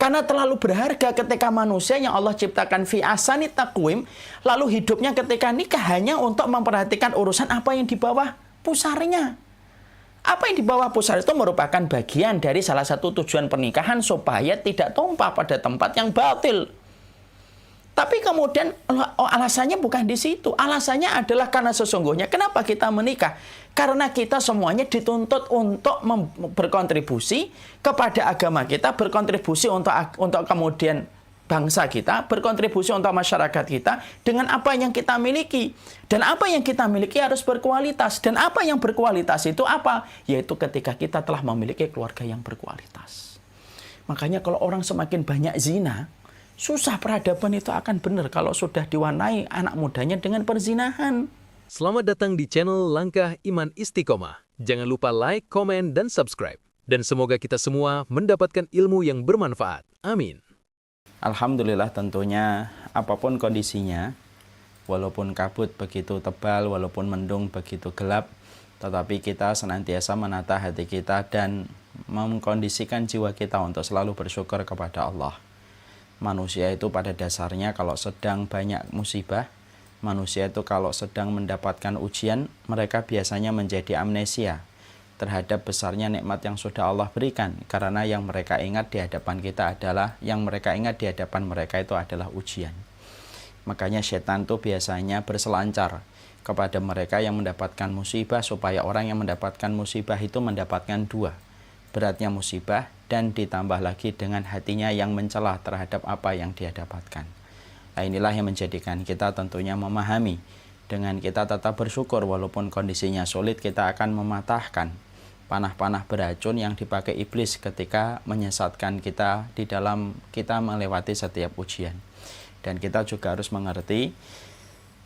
Karena terlalu berharga ketika manusia yang Allah ciptakan fi ahsani taqwim, lalu hidupnya ketika nikah hanya untuk memperhatikan urusan apa yang di bawah pusarnya. Apa yang di bawah pusar itu merupakan bagian dari salah satu tujuan pernikahan supaya tidak tumpah pada tempat yang batil. Tapi kemudian alasannya bukan di situ. Alasannya adalah karena sesungguhnya kenapa kita menikah? Karena kita semuanya dituntut untuk berkontribusi kepada agama kita, berkontribusi untuk kemudian bangsa kita, berkontribusi untuk masyarakat kita dengan apa yang kita miliki. Dan apa yang kita miliki harus berkualitas. Dan apa yang berkualitas itu apa? Yaitu ketika kita telah memiliki keluarga yang berkualitas. Makanya kalau orang semakin banyak zina, susah peradaban itu akan benar kalau sudah diwarnai anak mudanya dengan perzinahan. Selamat datang di channel Langkah Iman Istiqomah. Jangan lupa like, komen, dan subscribe. Dan semoga kita semua mendapatkan ilmu yang bermanfaat. Amin. Alhamdulillah tentunya apapun kondisinya, walaupun kabut begitu tebal, walaupun mendung begitu gelap, tetapi kita senantiasa menata hati kita dan mengkondisikan jiwa kita untuk selalu bersyukur kepada Allah. Manusia itu pada dasarnya kalau sedang banyak musibah, manusia itu kalau sedang mendapatkan ujian, mereka biasanya menjadi amnesia terhadap besarnya nikmat yang sudah Allah berikan. Karena yang mereka ingat di hadapan kita adalah, yang mereka ingat di hadapan mereka itu adalah ujian. Makanya setan itu biasanya berselancar kepada mereka yang mendapatkan musibah, supaya orang yang mendapatkan musibah itu mendapatkan dua, beratnya musibah dan ditambah lagi dengan hatinya yang mencela terhadap apa yang dia dapatkan. Nah, inilah yang menjadikan kita tentunya memahami, dengan kita tetap bersyukur walaupun kondisinya sulit, kita akan mematahkan panah-panah beracun yang dipakai iblis ketika menyesatkan kita di dalam kita melewati setiap ujian. Dan kita juga harus mengerti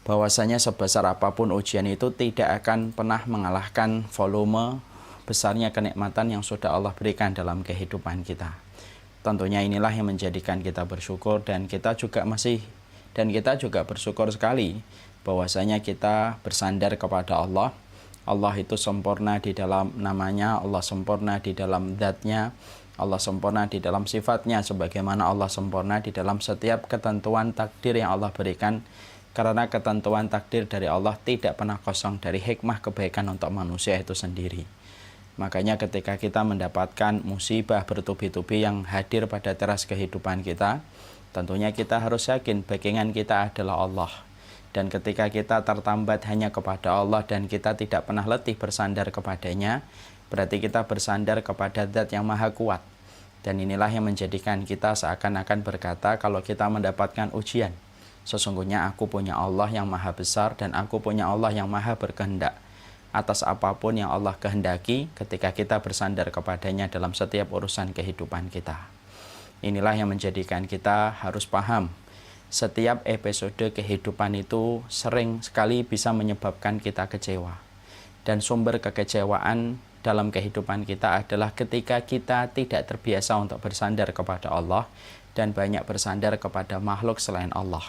bahwasanya sebesar apapun ujian itu tidak akan pernah mengalahkan volume besarnya kenikmatan yang sudah Allah berikan dalam kehidupan kita. Tentunya inilah yang menjadikan kita bersyukur, dan kita juga bersyukur sekali bahwasanya kita bersandar kepada Allah. Allah itu sempurna di dalam namanya, Allah sempurna di dalam zatnya, Allah sempurna di dalam sifatnya, sebagaimana Allah sempurna di dalam setiap ketentuan takdir yang Allah berikan. Karena ketentuan takdir dari Allah tidak pernah kosong dari hikmah kebaikan untuk manusia itu sendiri. Makanya ketika kita mendapatkan musibah bertubi-tubi yang hadir pada teras kehidupan kita, tentunya kita harus yakin backingan kita adalah Allah. Dan ketika kita tertambat hanya kepada Allah dan kita tidak pernah letih bersandar kepadanya, berarti kita bersandar kepada Zat yang Maha Kuat. Dan inilah yang menjadikan kita seakan-akan berkata kalau kita mendapatkan ujian, sesungguhnya aku punya Allah yang Maha Besar dan aku punya Allah yang Maha Berkehendak. Atas apapun yang Allah kehendaki ketika kita bersandar kepadanya dalam setiap urusan kehidupan kita. Inilah yang menjadikan kita harus paham, setiap episode kehidupan itu sering sekali bisa menyebabkan kita kecewa. Dan sumber kekecewaan dalam kehidupan kita adalah ketika kita tidak terbiasa untuk bersandar kepada Allah dan banyak bersandar kepada makhluk selain Allah.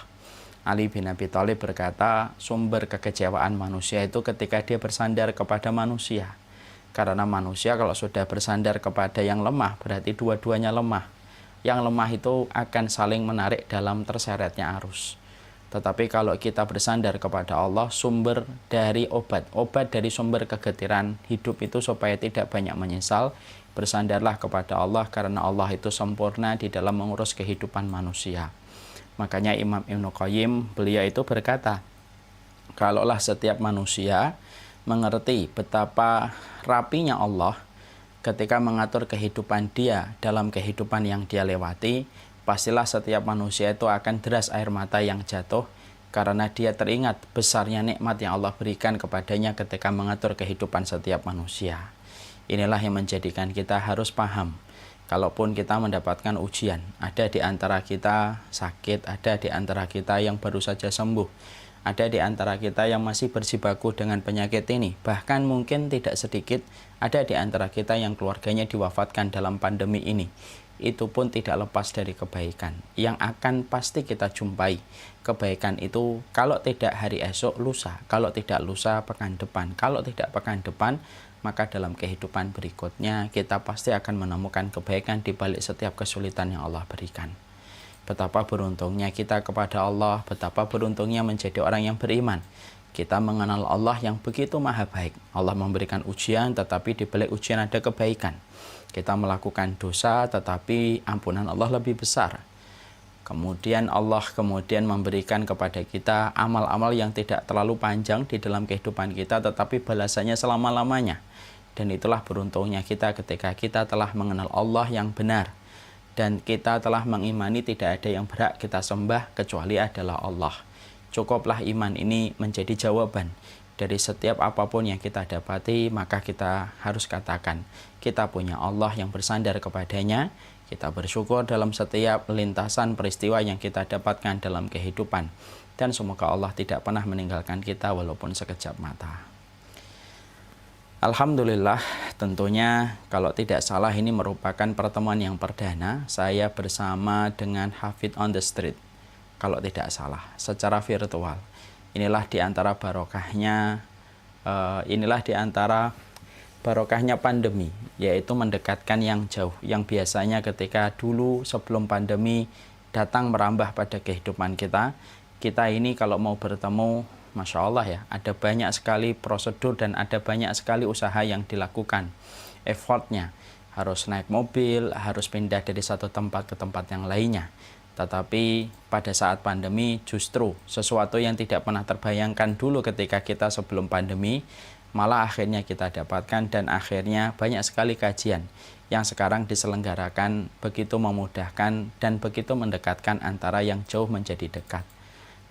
Ali bin Abi Thalib berkata, sumber kekecewaan manusia itu ketika dia bersandar kepada manusia. Karena manusia kalau sudah bersandar kepada yang lemah, berarti dua-duanya lemah. Yang lemah itu akan saling menarik dalam terseretnya arus. Tetapi kalau kita bersandar kepada Allah, sumber dari obat dari sumber kegetiran hidup itu supaya tidak banyak menyesal, bersandarlah kepada Allah karena Allah itu sempurna di dalam mengurus kehidupan manusia. Makanya Imam Ibnu Qayyim beliau itu berkata, kalaulah setiap manusia mengerti betapa rapinya Allah ketika mengatur kehidupan dia dalam kehidupan yang dia lewati, pastilah setiap manusia itu akan deras air mata yang jatuh karena dia teringat besarnya nikmat yang Allah berikan kepadanya ketika mengatur kehidupan setiap manusia. Inilah yang menjadikan kita harus paham. Kalaupun kita mendapatkan ujian, ada di antara kita sakit, ada di antara kita yang baru saja sembuh, ada di antara kita yang masih berjibaku dengan penyakit ini, bahkan mungkin tidak sedikit, ada di antara kita yang keluarganya diwafatkan dalam pandemi ini. Itu pun tidak lepas dari kebaikan yang akan pasti kita jumpai. Kebaikan itu kalau tidak hari esok, lusa. Kalau tidak lusa, pekan depan. Kalau tidak pekan depan, maka dalam kehidupan berikutnya kita pasti akan menemukan kebaikan di balik setiap kesulitan yang Allah berikan. Betapa beruntungnya kita kepada Allah, betapa beruntungnya menjadi orang yang beriman. Kita mengenal Allah yang begitu maha baik. Allah memberikan ujian, tetapi di balik ujian ada kebaikan. Kita melakukan dosa, tetapi ampunan Allah lebih besar. Kemudian Allah memberikan kepada kita amal-amal yang tidak terlalu panjang di dalam kehidupan kita, tetapi balasannya selama-lamanya. Dan itulah beruntungnya kita ketika kita telah mengenal Allah yang benar. Dan kita telah mengimani tidak ada yang berhak kita sembah kecuali adalah Allah. Cukuplah iman ini menjadi jawaban dari setiap apapun yang kita dapati, maka kita harus katakan kita punya Allah yang bersandar kepadanya. Kita bersyukur dalam setiap lintasan peristiwa yang kita dapatkan dalam kehidupan. Dan semoga Allah tidak pernah meninggalkan kita walaupun sekejap mata. Alhamdulillah, tentunya kalau tidak salah ini merupakan pertemuan yang perdana saya bersama dengan Hafidz on the Street. Kalau tidak salah, secara virtual. Inilah di antara barokahnya pandemi, yaitu mendekatkan yang jauh, yang biasanya ketika dulu sebelum pandemi datang merambah pada kehidupan kita ini kalau mau bertemu, Masya Allah ya, ada banyak sekali prosedur dan ada banyak sekali usaha yang dilakukan. Effortnya, harus naik mobil, harus pindah dari satu tempat ke tempat yang lainnya. Tetapi pada saat pandemi justru sesuatu yang tidak pernah terbayangkan dulu ketika kita sebelum pandemi, malah akhirnya kita dapatkan dan akhirnya banyak sekali kajian yang sekarang diselenggarakan begitu memudahkan dan begitu mendekatkan antara yang jauh menjadi dekat.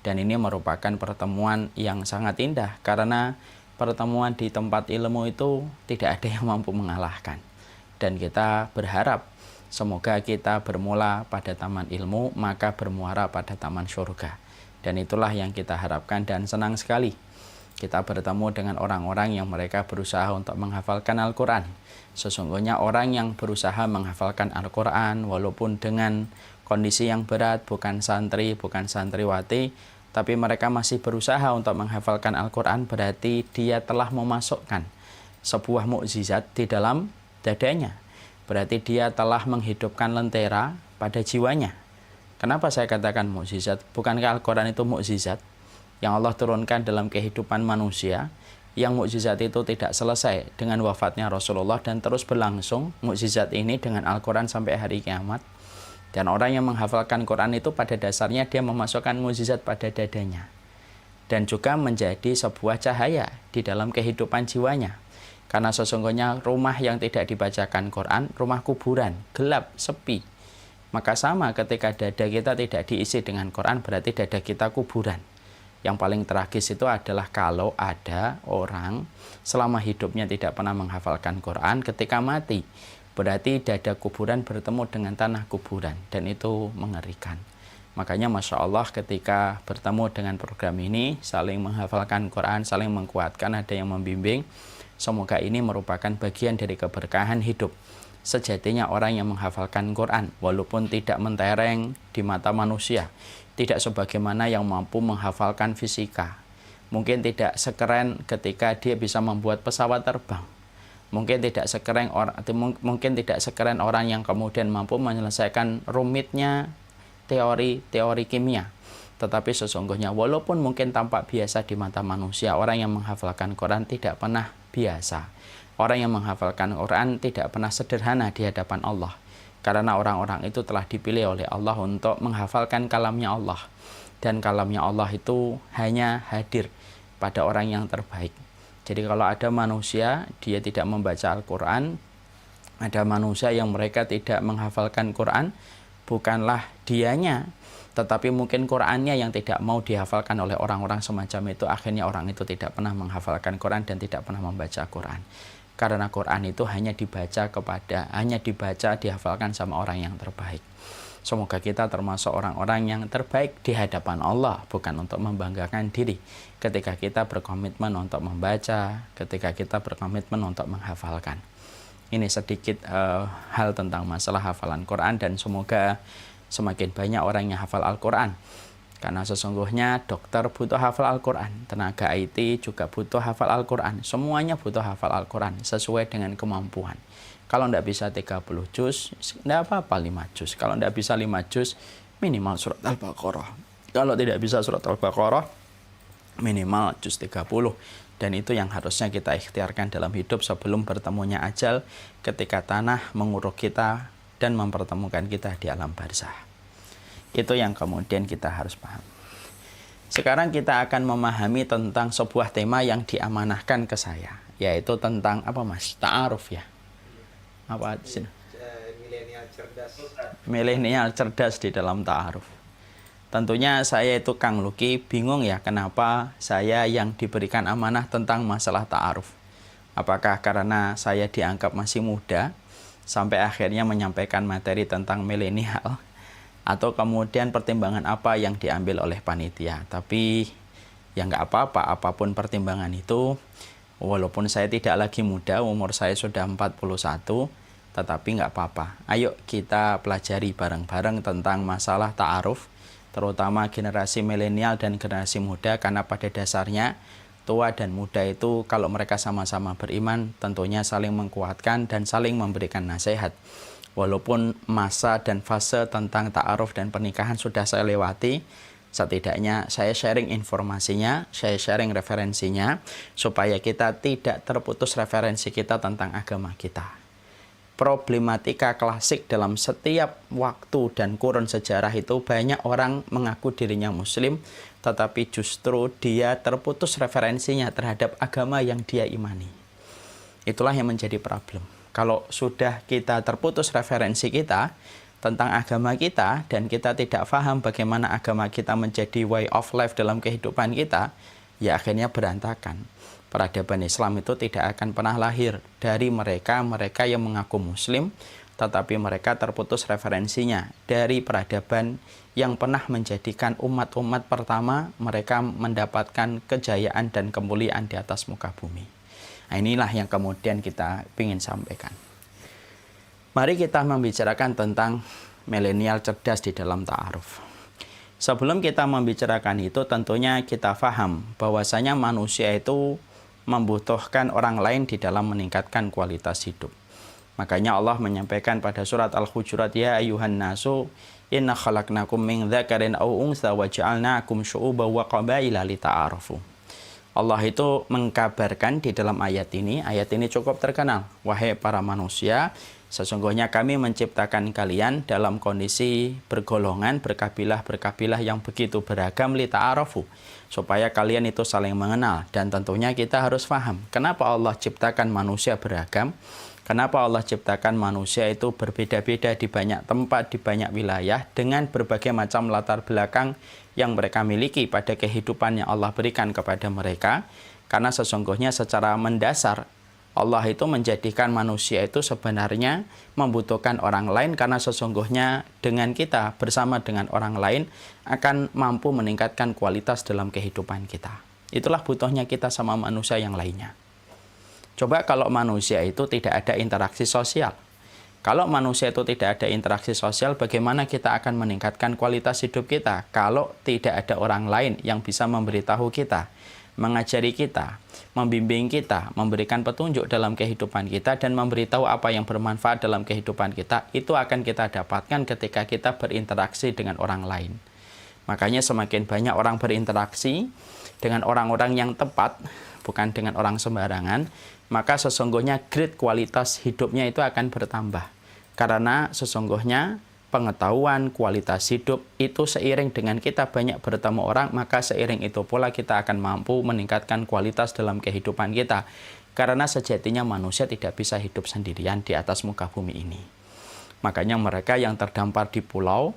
Dan ini merupakan pertemuan yang sangat indah karena pertemuan di tempat ilmu itu tidak ada yang mampu mengalahkan. Dan kita berharap semoga kita bermula pada taman ilmu, maka bermuara pada taman surga. Dan itulah yang kita harapkan dan senang sekali kita bertemu dengan orang-orang yang mereka berusaha untuk menghafalkan Al-Quran. Sesungguhnya orang yang berusaha menghafalkan Al-Quran walaupun dengan kondisi yang berat, bukan santri, bukan santriwati, tapi mereka masih berusaha untuk menghafalkan Al-Quran, berarti dia telah memasukkan sebuah mukjizat di dalam dadanya. Berarti dia telah menghidupkan lentera pada jiwanya. Kenapa saya katakan mukjizat? Bukankah Al-Quran itu mukjizat yang Allah turunkan dalam kehidupan manusia, yang mukjizat itu tidak selesai dengan wafatnya Rasulullah dan terus berlangsung mukjizat ini dengan Al-Quran sampai hari kiamat. Dan orang yang menghafalkan Quran itu pada dasarnya dia memasukkan mukjizat pada dadanya. Dan juga menjadi sebuah cahaya di dalam kehidupan jiwanya. Karena sesungguhnya rumah yang tidak dibacakan Quran, rumah kuburan, gelap, sepi. Maka sama ketika dada kita tidak diisi dengan Quran, berarti dada kita kuburan. Yang paling tragis itu adalah kalau ada orang selama hidupnya tidak pernah menghafalkan Quran, ketika mati, berarti dada kuburan bertemu dengan tanah kuburan, dan itu mengerikan. Makanya Masya Allah ketika bertemu dengan program ini, saling menghafalkan Quran, saling menguatkan, ada yang membimbing. Semoga ini merupakan bagian dari keberkahan hidup. Sejatinya orang yang menghafalkan Quran, walaupun tidak mentereng di mata manusia, tidak sebagaimana yang mampu menghafalkan fisika. Mungkin tidak sekeren ketika dia bisa membuat pesawat terbang. Mungkin tidak sekeren orang yang kemudian mampu menyelesaikan rumitnya teori kimia. Tetapi sesungguhnya walaupun mungkin tampak biasa di mata manusia, orang yang menghafalkan Quran tidak pernah biasa. Orang yang menghafalkan Quran tidak pernah sederhana di hadapan Allah. Karena orang-orang itu telah dipilih oleh Allah untuk menghafalkan kalamnya Allah. Dan kalamnya Allah itu hanya hadir pada orang yang terbaik. Jadi kalau ada manusia, dia tidak membaca Al-Quran, ada manusia yang mereka tidak menghafalkan Quran, bukanlah dianya, tetapi mungkin Qurannya yang tidak mau dihafalkan oleh orang-orang semacam itu, akhirnya orang itu tidak pernah menghafalkan Quran dan tidak pernah membaca Quran. Karena Quran itu hanya dibaca, dihafalkan sama orang yang terbaik. Semoga kita termasuk orang-orang yang terbaik di hadapan Allah, bukan untuk membanggakan diri. Ketika kita berkomitmen untuk membaca, ketika kita berkomitmen untuk menghafalkan. Ini sedikit hal tentang masalah hafalan Quran, dan semoga semakin banyak orang yang hafal Al-Quran. Karena sesungguhnya dokter butuh hafal Al-Quran, tenaga IT juga butuh hafal Al-Quran, semuanya butuh hafal Al-Quran sesuai dengan kemampuan. Kalau tidak bisa 30 juz, tidak apa-apa 5 juz. Kalau tidak bisa 5 juz, minimal surat Al-Baqarah. Kalau tidak bisa surat Al-Baqarah, minimal juz 30. Dan itu yang harusnya kita ikhtiarkan dalam hidup sebelum bertemunya ajal, ketika tanah menguruk kita dan mempertemukan kita di alam barzah. Itu yang kemudian kita harus paham. Sekarang kita akan memahami tentang sebuah tema yang diamanahkan ke saya, yaitu tentang apa Mas? Ta'aruf ya. Apa sih? Milenial cerdas. Milenial cerdas di dalam ta'aruf. Tentunya saya itu Kang Luki bingung ya kenapa saya yang diberikan amanah tentang masalah ta'aruf. Apakah karena saya dianggap masih muda sampai akhirnya menyampaikan materi tentang milenial, atau kemudian pertimbangan apa yang diambil oleh panitia. Tapi ya nggak apa-apa, apapun pertimbangan itu, walaupun saya tidak lagi muda, umur saya sudah 41, tetapi nggak apa-apa. Ayo kita pelajari bareng-bareng tentang masalah ta'aruf, terutama generasi milenial dan generasi muda, karena pada dasarnya tua dan muda itu kalau mereka sama-sama beriman tentunya saling menguatkan dan saling memberikan nasihat. Walaupun masa dan fase tentang ta'aruf dan pernikahan sudah saya lewati, setidaknya saya sharing informasinya, saya sharing referensinya, supaya kita tidak terputus referensi kita tentang agama kita. Problematika klasik dalam setiap waktu dan kurun sejarah itu, banyak orang mengaku dirinya muslim, tetapi justru dia terputus referensinya terhadap agama yang dia imani. Itulah yang menjadi problem. Kalau sudah kita terputus referensi kita tentang agama kita dan kita tidak paham bagaimana agama kita menjadi way of life dalam kehidupan kita, ya akhirnya berantakan. Peradaban Islam itu tidak akan pernah lahir dari mereka yang mengaku muslim, tetapi mereka terputus referensinya dari peradaban yang pernah menjadikan umat-umat pertama mereka mendapatkan kejayaan dan kemuliaan di atas muka bumi. Nah, inilah yang kemudian kita ingin sampaikan. Mari kita membicarakan tentang milenial cerdas di dalam ta'aruf. Sebelum kita membicarakan itu, tentunya kita paham bahwasanya manusia itu membutuhkan orang lain di dalam meningkatkan kualitas hidup. Makanya Allah menyampaikan pada surat Al-Hujurat, ya ayuhan nasu inna khalaqnakum min dzakarin aw untha wa ja'alnakum syu'uban wa qabaila lita'arafu. Allah itu mengkabarkan di dalam ayat ini cukup terkenal. Wahai para manusia, sesungguhnya kami menciptakan kalian dalam kondisi bergolongan, berkabilah yang begitu beragam, lita'arafu, supaya kalian itu saling mengenal. Dan tentunya kita harus paham, kenapa Allah ciptakan manusia beragam, kenapa Allah ciptakan manusia itu berbeda-beda di banyak tempat, di banyak wilayah, dengan berbagai macam latar belakang yang mereka miliki pada kehidupan yang Allah berikan kepada mereka. Karena sesungguhnya secara mendasar Allah itu menjadikan manusia itu sebenarnya membutuhkan orang lain, karena sesungguhnya dengan kita bersama dengan orang lain akan mampu meningkatkan kualitas dalam kehidupan kita. Itulah butuhnya kita sama manusia yang lainnya. Coba kalau manusia itu tidak ada interaksi sosial. Kalau manusia itu tidak ada interaksi sosial, bagaimana kita akan meningkatkan kualitas hidup kita? Kalau tidak ada orang lain yang bisa memberitahu kita, mengajari kita, membimbing kita, memberikan petunjuk dalam kehidupan kita, dan memberitahu apa yang bermanfaat dalam kehidupan kita, itu akan kita dapatkan ketika kita berinteraksi dengan orang lain. Makanya semakin banyak orang berinteraksi dengan orang-orang yang tepat, bukan dengan orang sembarangan, maka sesungguhnya grade kualitas hidupnya itu akan bertambah. Karena sesungguhnya pengetahuan, kualitas hidup itu seiring dengan kita banyak bertemu orang, maka seiring itu pula kita akan mampu meningkatkan kualitas dalam kehidupan kita. Karena sejatinya manusia tidak bisa hidup sendirian di atas muka bumi ini. Makanya mereka yang terdampar di pulau,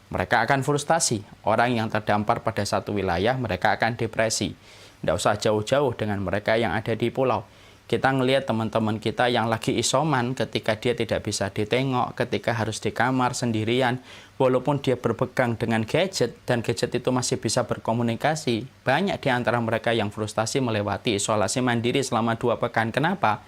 mereka akan frustasi. Orang yang terdampar pada satu wilayah, mereka akan depresi. Tidak usah jauh-jauh dengan mereka yang ada di pulau. Kita ngelihat teman-teman kita yang lagi isoman, ketika dia tidak bisa ditengok, ketika harus di kamar sendirian, walaupun dia berpegang dengan gadget, dan gadget itu masih bisa berkomunikasi, banyak di antara mereka yang frustasi melewati isolasi mandiri selama 2 pekan. Kenapa?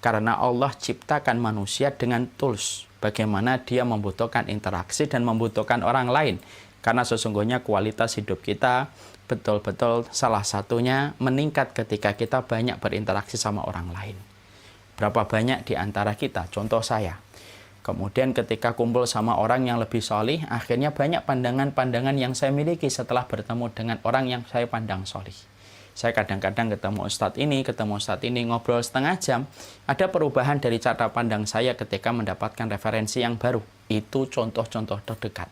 Karena Allah ciptakan manusia dengan tools, bagaimana dia membutuhkan interaksi dan membutuhkan orang lain. Karena sesungguhnya kualitas hidup kita betul-betul salah satunya meningkat ketika kita banyak berinteraksi sama orang lain. Berapa banyak di antara kita, contoh saya, kemudian ketika kumpul sama orang yang lebih solih, akhirnya banyak pandangan-pandangan yang saya miliki setelah bertemu dengan orang yang saya pandang solih. Saya kadang-kadang ketemu ustadz ini, ngobrol setengah jam. Ada perubahan dari cara pandang saya ketika mendapatkan referensi yang baru. Itu contoh-contoh terdekat.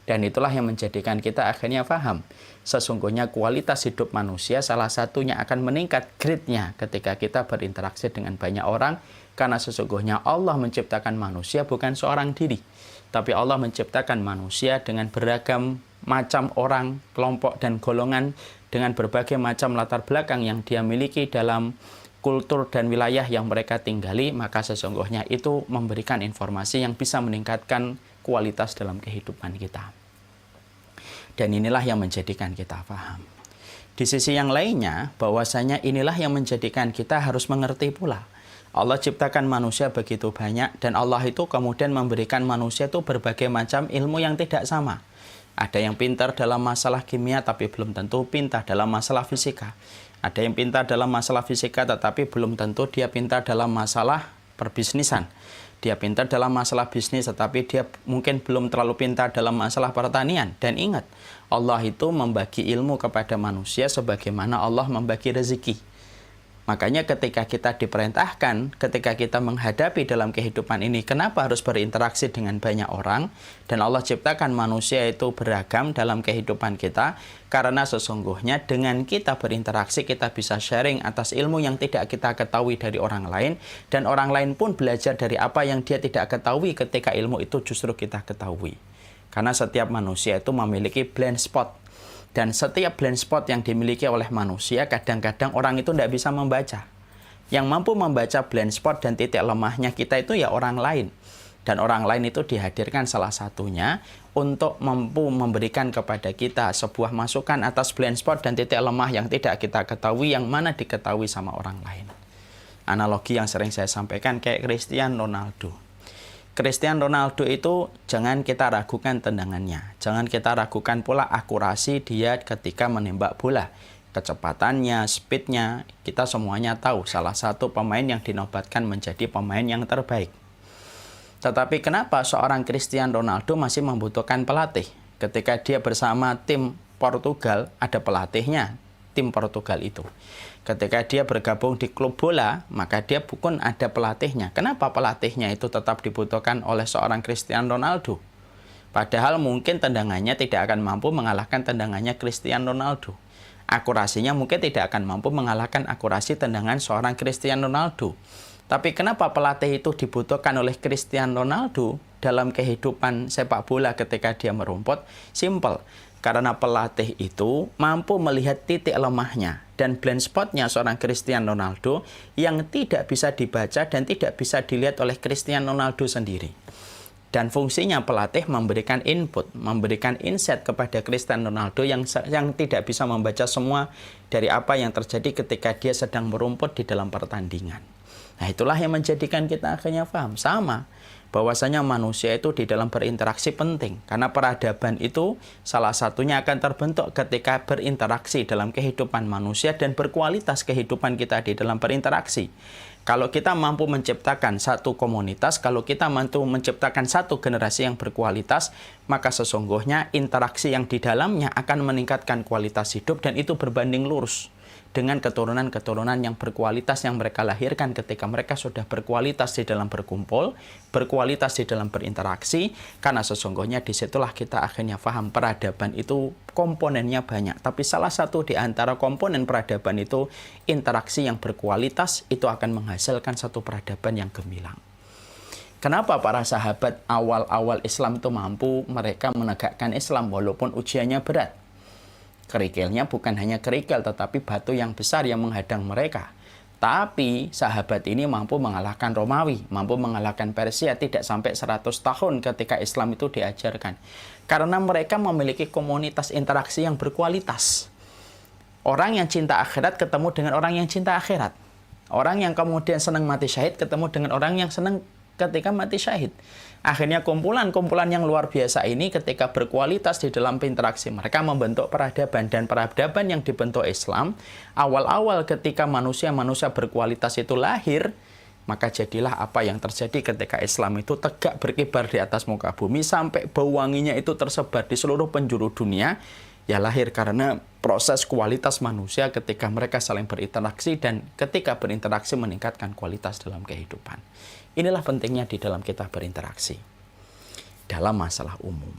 Dan itulah yang menjadikan kita akhirnya paham. Sesungguhnya kualitas hidup manusia salah satunya akan meningkat grade-nya ketika kita berinteraksi dengan banyak orang. Karena sesungguhnya Allah menciptakan manusia bukan seorang diri. Tapi Allah menciptakan manusia dengan beragam macam orang, kelompok, dan golongan dengan berbagai macam latar belakang yang dia miliki dalam kultur dan wilayah yang mereka tinggali, maka sesungguhnya itu memberikan informasi yang bisa meningkatkan kualitas dalam kehidupan kita. Dan inilah yang menjadikan kita paham. Di sisi yang lainnya, bahwasanya inilah yang menjadikan kita harus mengerti pula. Allah ciptakan manusia begitu banyak, dan Allah itu kemudian memberikan manusia itu berbagai macam ilmu yang tidak sama. Ada yang pintar dalam masalah kimia tapi belum tentu pintar dalam masalah fisika. Ada yang pintar dalam masalah fisika tetapi belum tentu dia pintar dalam masalah perbisnisan. Dia pintar dalam masalah bisnis tetapi dia mungkin belum terlalu pintar dalam masalah pertanian. Dan ingat, Allah itu membagi ilmu kepada manusia sebagaimana Allah membagi rezeki. Makanya ketika kita diperintahkan, ketika kita menghadapi dalam kehidupan ini, kenapa harus berinteraksi dengan banyak orang? Dan Allah ciptakan manusia itu beragam dalam kehidupan kita, karena sesungguhnya dengan kita berinteraksi, kita bisa sharing atas ilmu yang tidak kita ketahui dari orang lain, dan orang lain pun belajar dari apa yang dia tidak ketahui ketika ilmu itu justru kita ketahui. Karena setiap manusia itu memiliki blind spot. Dan setiap blind spot yang dimiliki oleh manusia, kadang-kadang orang itu tidak bisa membaca. Yang mampu membaca blind spot dan titik lemahnya kita itu ya orang lain. Dan orang lain itu dihadirkan salah satunya untuk mampu memberikan kepada kita sebuah masukan atas blind spot dan titik lemah yang tidak kita ketahui, yang mana diketahui sama orang lain. Analogi yang sering saya sampaikan kayak Cristiano Ronaldo. Cristiano Ronaldo itu jangan kita ragukan tendangannya. Jangan kita ragukan pula akurasi dia ketika menembak bola. Kecepatannya, speednya, kita semuanya tahu. Salah satu pemain yang dinobatkan menjadi pemain yang terbaik. Tetapi kenapa seorang Cristiano Ronaldo masih membutuhkan pelatih? Ketika dia bersama tim Portugal, ada pelatihnya, tim Portugal itu. Ketika dia bergabung di klub bola, maka dia bukan ada pelatihnya. Kenapa pelatihnya itu tetap dibutuhkan oleh seorang Cristiano Ronaldo? Padahal mungkin tendangannya tidak akan mampu mengalahkan tendangannya Cristiano Ronaldo. Akurasinya mungkin tidak akan mampu mengalahkan akurasi tendangan seorang Cristiano Ronaldo. Tapi kenapa pelatih itu dibutuhkan oleh Cristiano Ronaldo dalam kehidupan sepak bola ketika dia merumput? Simple. Karena pelatih itu mampu melihat titik lemahnya dan blind spotnya seorang Cristiano Ronaldo yang tidak bisa dibaca dan tidak bisa dilihat oleh Cristiano Ronaldo sendiri. Dan fungsinya pelatih memberikan input, memberikan insight kepada Cristiano Ronaldo yang tidak bisa membaca semua dari apa yang terjadi ketika dia sedang merumput di dalam pertandingan. Nah, itulah yang menjadikan kita akhirnya paham. Sama, bahwasanya manusia itu di dalam berinteraksi penting. Karena peradaban itu salah satunya akan terbentuk ketika berinteraksi dalam kehidupan manusia dan berkualitas kehidupan kita di dalam berinteraksi. Kalau kita mampu menciptakan satu komunitas, kalau kita mampu menciptakan satu generasi yang berkualitas, maka sesungguhnya interaksi yang di dalamnya akan meningkatkan kualitas hidup dan itu berbanding lurus dengan keturunan-keturunan yang berkualitas yang mereka lahirkan ketika mereka sudah berkualitas di dalam berkumpul, berkualitas di dalam berinteraksi, karena sesungguhnya disitulah kita akhirnya paham peradaban itu komponennya banyak. Tapi salah satu di antara komponen peradaban itu interaksi yang berkualitas itu akan menghasilkan satu peradaban yang gemilang. Kenapa para sahabat awal-awal Islam itu mampu mereka menegakkan Islam walaupun ujiannya berat? Kerikilnya bukan hanya kerikil, tetapi batu yang besar yang menghadang mereka. Tapi sahabat ini mampu mengalahkan Romawi, mampu mengalahkan Persia, tidak sampai 100 tahun ketika Islam itu diajarkan. Karena mereka memiliki komunitas interaksi yang berkualitas. Orang yang cinta akhirat ketemu dengan orang yang cinta akhirat. Orang yang kemudian senang mati syahid ketemu dengan orang yang senang ketika mati syahid. Akhirnya kumpulan-kumpulan yang luar biasa ini ketika berkualitas di dalam interaksi mereka membentuk peradaban, dan peradaban yang dibentuk Islam awal-awal ketika manusia-manusia berkualitas itu lahir, maka jadilah apa yang terjadi ketika Islam itu tegak berkibar di atas muka bumi sampai bau wanginya itu tersebar di seluruh penjuru dunia. Ya lahir karena proses kualitas manusia ketika mereka saling berinteraksi dan ketika berinteraksi meningkatkan kualitas dalam kehidupan. Inilah pentingnya di dalam kita berinteraksi dalam masalah umum.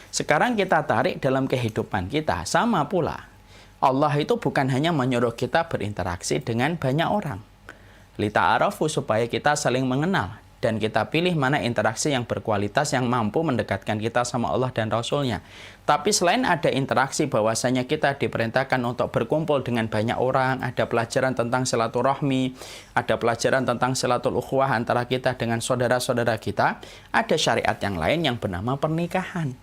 Sekarang kita tarik dalam kehidupan kita, sama pula. Allah itu bukan hanya menyuruh kita berinteraksi dengan banyak orang. Lita'arafu, supaya kita saling mengenal. Dan kita pilih mana interaksi yang berkualitas yang mampu mendekatkan kita sama Allah dan Rasul-Nya. Tapi selain ada interaksi bahwasanya kita diperintahkan untuk berkumpul dengan banyak orang, ada pelajaran tentang silaturahmi, ada pelajaran tentang silatul ukhuwah antara kita dengan saudara-saudara kita, ada syariat yang lain yang bernama pernikahan.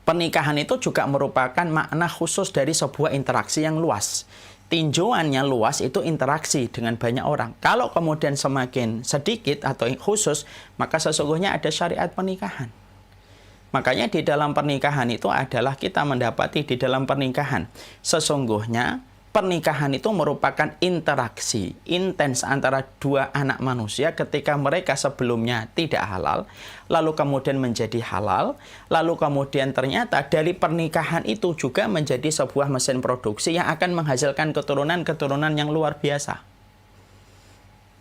Pernikahan itu juga merupakan makna khusus dari sebuah interaksi yang luas. Tinjauannya luas itu interaksi dengan banyak orang. Kalau kemudian semakin sedikit atau khusus, maka sesungguhnya ada syariat pernikahan. Makanya di dalam pernikahan itu adalah kita mendapati di dalam pernikahan. Sesungguhnya pernikahan itu merupakan interaksi intens antara dua anak manusia ketika mereka sebelumnya tidak halal, lalu kemudian menjadi halal, lalu kemudian ternyata dari pernikahan itu juga menjadi sebuah mesin produksi yang akan menghasilkan keturunan-keturunan yang luar biasa.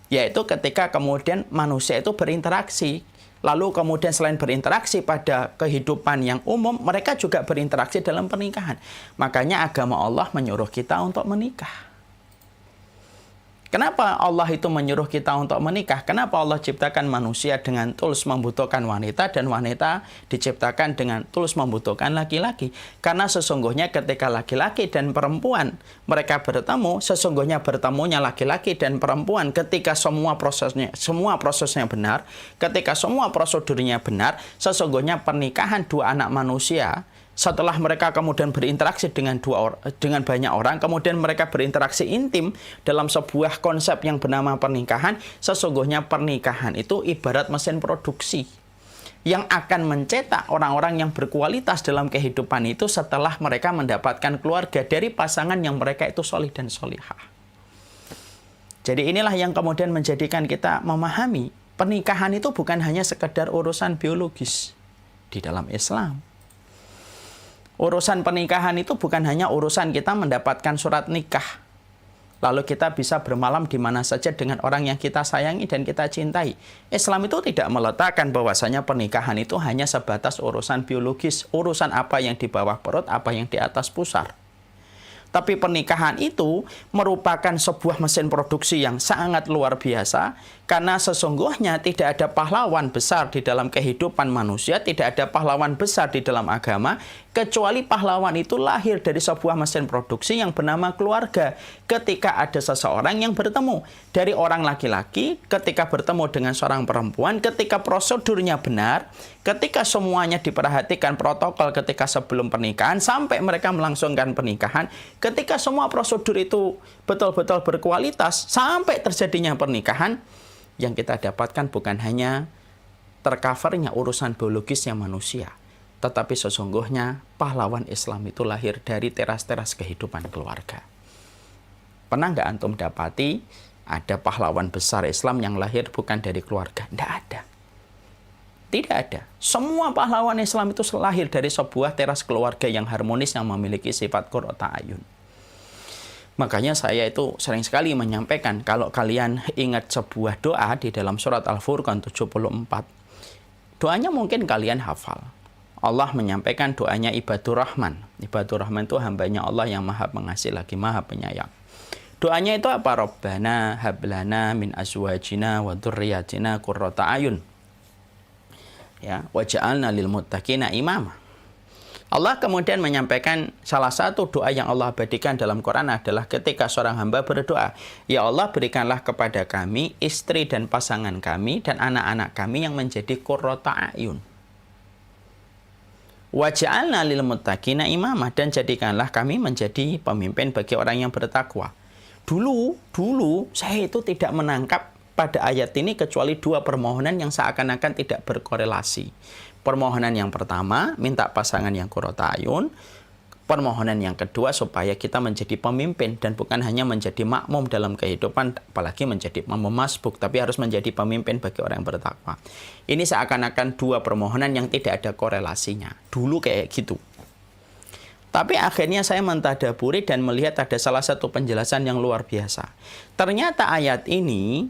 Yaitu ketika kemudian manusia itu berinteraksi. Lalu kemudian selain berinteraksi pada kehidupan yang umum, mereka juga berinteraksi dalam pernikahan. Makanya agama Allah menyuruh kita untuk menikah. Kenapa Allah itu menyuruh kita untuk menikah? Kenapa Allah ciptakan manusia dengan tulus membutuhkan wanita dan wanita diciptakan dengan tulus membutuhkan laki-laki? Karena sesungguhnya ketika laki-laki dan perempuan mereka bertemu, sesungguhnya bertemunya laki-laki dan perempuan ketika semua prosesnya benar, ketika semua prosedurnya benar, sesungguhnya pernikahan dua anak manusia setelah mereka kemudian berinteraksi dengan banyak orang, kemudian mereka berinteraksi intim dalam sebuah konsep yang bernama pernikahan, sesungguhnya pernikahan itu ibarat mesin produksi yang akan mencetak orang-orang yang berkualitas dalam kehidupan itu setelah mereka mendapatkan keluarga dari pasangan yang mereka itu solih dan solihah. Jadi inilah yang kemudian menjadikan kita memahami pernikahan itu bukan hanya sekedar urusan biologis di dalam Islam. Urusan pernikahan itu bukan hanya urusan kita mendapatkan surat nikah. Lalu kita bisa bermalam di mana saja dengan orang yang kita sayangi dan kita cintai. Islam itu tidak meletakkan bahwasanya pernikahan itu hanya sebatas urusan biologis. Urusan apa yang di bawah perut, apa yang di atas pusar. Tapi pernikahan itu merupakan sebuah mesin produksi yang sangat luar biasa. Karena sesungguhnya tidak ada pahlawan besar di dalam kehidupan manusia. Tidak ada pahlawan besar di dalam agama. Kecuali pahlawan itu lahir dari sebuah mesin produksi yang bernama keluarga. Ketika ada seseorang yang bertemu. Dari orang laki-laki ketika bertemu dengan seorang perempuan. Ketika prosedurnya benar. Ketika semuanya diperhatikan protokol ketika sebelum pernikahan. Sampai mereka melangsungkan pernikahan. Ketika semua prosedur itu betul-betul berkualitas. Sampai terjadinya pernikahan. Yang kita dapatkan bukan hanya tercovernya urusan biologisnya manusia. Tetapi sesungguhnya pahlawan Islam itu lahir dari teras-teras kehidupan keluarga. Pernah nggak antum dapati ada pahlawan besar Islam yang lahir bukan dari keluarga? Nggak ada. Tidak ada. Semua pahlawan Islam itu lahir dari sebuah teras keluarga yang harmonis yang memiliki sifat qurrata ayun. Makanya saya itu sering sekali menyampaikan kalau kalian ingat sebuah doa di dalam surat Al-Furqan 74. Doanya mungkin kalian hafal. Allah menyampaikan doanya Ibadur Rahman. Ibadur Rahman itu hambanya Allah yang maha pengasih lagi maha penyayang. Doanya itu apa? Rabbana hablana min azwajina wa dzurriyyatina qurrata ayun. Ya, waj'alna lil muttaqina imama. Allah kemudian menyampaikan salah satu doa yang Allah abadikan dalam Quran adalah ketika seorang hamba berdoa, ya Allah berikanlah kepada kami istri dan pasangan kami dan anak-anak kami yang menjadi qurrata ayun. Waj'alna lil muttaqina imama, dan jadikanlah kami menjadi pemimpin bagi orang yang bertakwa. Dulu saya itu tidak menangkap pada ayat ini kecuali dua permohonan yang seakan-akan tidak berkorelasi. Permohonan yang pertama, minta pasangan yang qurrata ayun. Permohonan yang kedua, supaya kita menjadi pemimpin dan bukan hanya menjadi makmum dalam kehidupan, apalagi menjadi makmum masbuk, tapi harus menjadi pemimpin bagi orang yang bertakwa. Ini seakan-akan dua permohonan yang tidak ada korelasinya. Dulu kayak gitu. Tapi akhirnya saya mentadaburi dan melihat ada salah satu penjelasan yang luar biasa. Ternyata ayat ini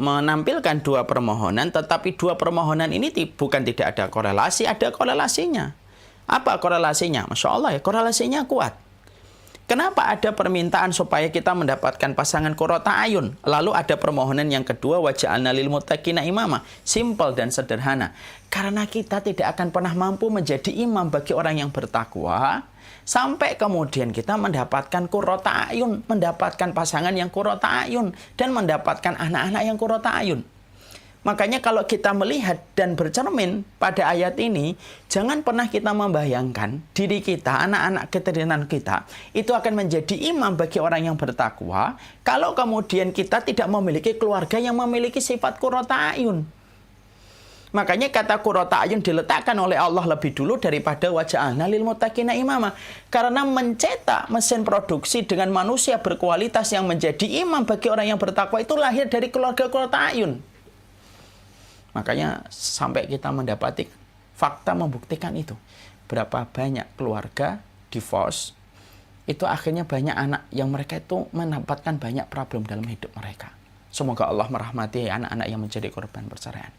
menampilkan dua permohonan, tetapi dua permohonan ini bukan tidak ada korelasi, ada korelasinya. Apa korelasinya? Masya Allah ya, korelasinya kuat. Kenapa ada permintaan supaya kita mendapatkan pasangan qurrata ayun? Lalu ada permohonan yang kedua, waja'alna lil muttaqina imama. Simple dan sederhana. Karena kita tidak akan pernah mampu menjadi imam bagi orang yang bertakwa, sampai kemudian kita mendapatkan qurrata ayun, mendapatkan pasangan yang qurrata ayun, dan mendapatkan anak-anak yang qurrata ayun. Makanya kalau kita melihat dan bercermin pada ayat ini, jangan pernah kita membayangkan diri kita, anak-anak keturunan kita, itu akan menjadi imam bagi orang yang bertakwa, kalau kemudian kita tidak memiliki keluarga yang memiliki sifat qurrata ayun. Makanya kata qurrata ayun diletakkan oleh Allah lebih dulu daripada waja'alna lil muttaqina imama. Karena mencetak mesin produksi dengan manusia berkualitas yang menjadi imam bagi orang yang bertakwa itu lahir dari keluarga qurrata ayun. Makanya sampai kita mendapati fakta membuktikan itu. Berapa banyak keluarga divorce, itu akhirnya banyak anak yang mereka itu mendapatkan banyak problem dalam hidup mereka. Semoga Allah merahmati anak-anak yang menjadi korban perceraian.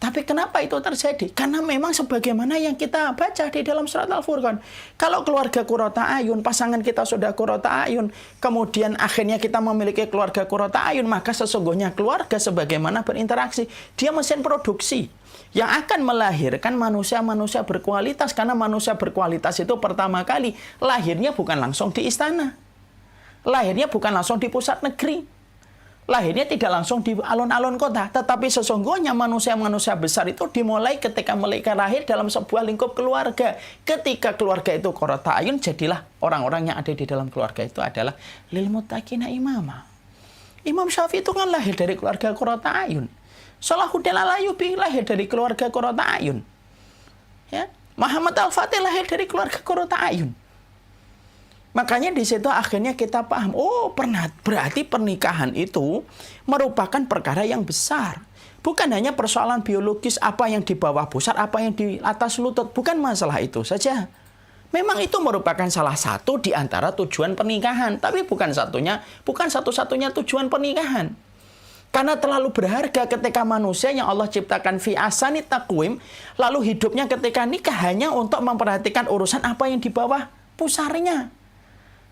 Tapi kenapa itu terjadi? Karena memang sebagaimana yang kita baca di dalam surat Al-Furqan. Kalau keluarga qurrata ayun, pasangan kita sudah qurrata ayun, kemudian akhirnya kita memiliki keluarga qurrata ayun, maka sesungguhnya keluarga sebagaimana berinteraksi, dia mesin produksi yang akan melahirkan manusia-manusia berkualitas. Karena manusia berkualitas itu pertama kali lahirnya bukan langsung di istana. Lahirnya bukan langsung di pusat negeri. Lahirnya tidak langsung di alun-alun kota, tetapi sesungguhnya manusia-manusia besar itu dimulai ketika mereka lahir dalam sebuah lingkup keluarga. Ketika keluarga itu qurrata ayun, jadilah orang-orang yang ada di dalam keluarga itu adalah lil muttaqina imama. Imam Syafi'i itu kan lahir dari keluarga qurrata ayun. Salahuddin Al-Ayyubi lahir dari keluarga qurrata ayun. Ya, Muhammad Al-Fatih lahir dari keluarga qurrata ayun. Makanya di situ akhirnya kita paham, oh berarti pernikahan itu merupakan perkara yang besar. Bukan hanya persoalan biologis apa yang di bawah pusar, apa yang di atas lutut. Bukan masalah itu saja. Memang itu merupakan salah satu di antara tujuan pernikahan. Tapi bukan satu-satunya tujuan pernikahan. Karena terlalu berharga ketika manusia yang Allah ciptakan fi ahsani taqwim, lalu hidupnya ketika nikah hanya untuk memperhatikan urusan apa yang di bawah pusarnya.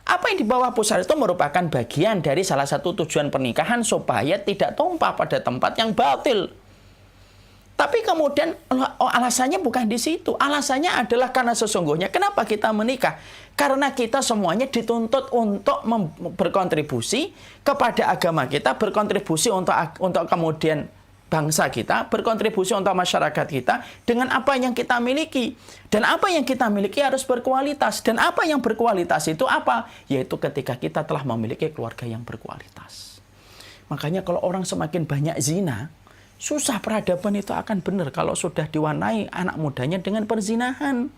Apa yang di bawah pusar itu merupakan bagian dari salah satu tujuan pernikahan supaya tidak tumpah pada tempat yang batil. Tapi kemudian alasannya bukan di situ. Alasannya adalah karena sesungguhnya kenapa kita menikah? Karena kita semuanya dituntut untuk berkontribusi kepada agama kita, berkontribusi untuk kemudian bangsa kita, berkontribusi untuk masyarakat kita dengan apa yang kita miliki. Dan apa yang kita miliki harus berkualitas. Dan apa yang berkualitas itu apa? Yaitu ketika kita telah memiliki keluarga yang berkualitas. Makanya kalau orang semakin banyak zina, susah peradaban itu akan benar kalau sudah diwarnai anak mudanya dengan perzinahan.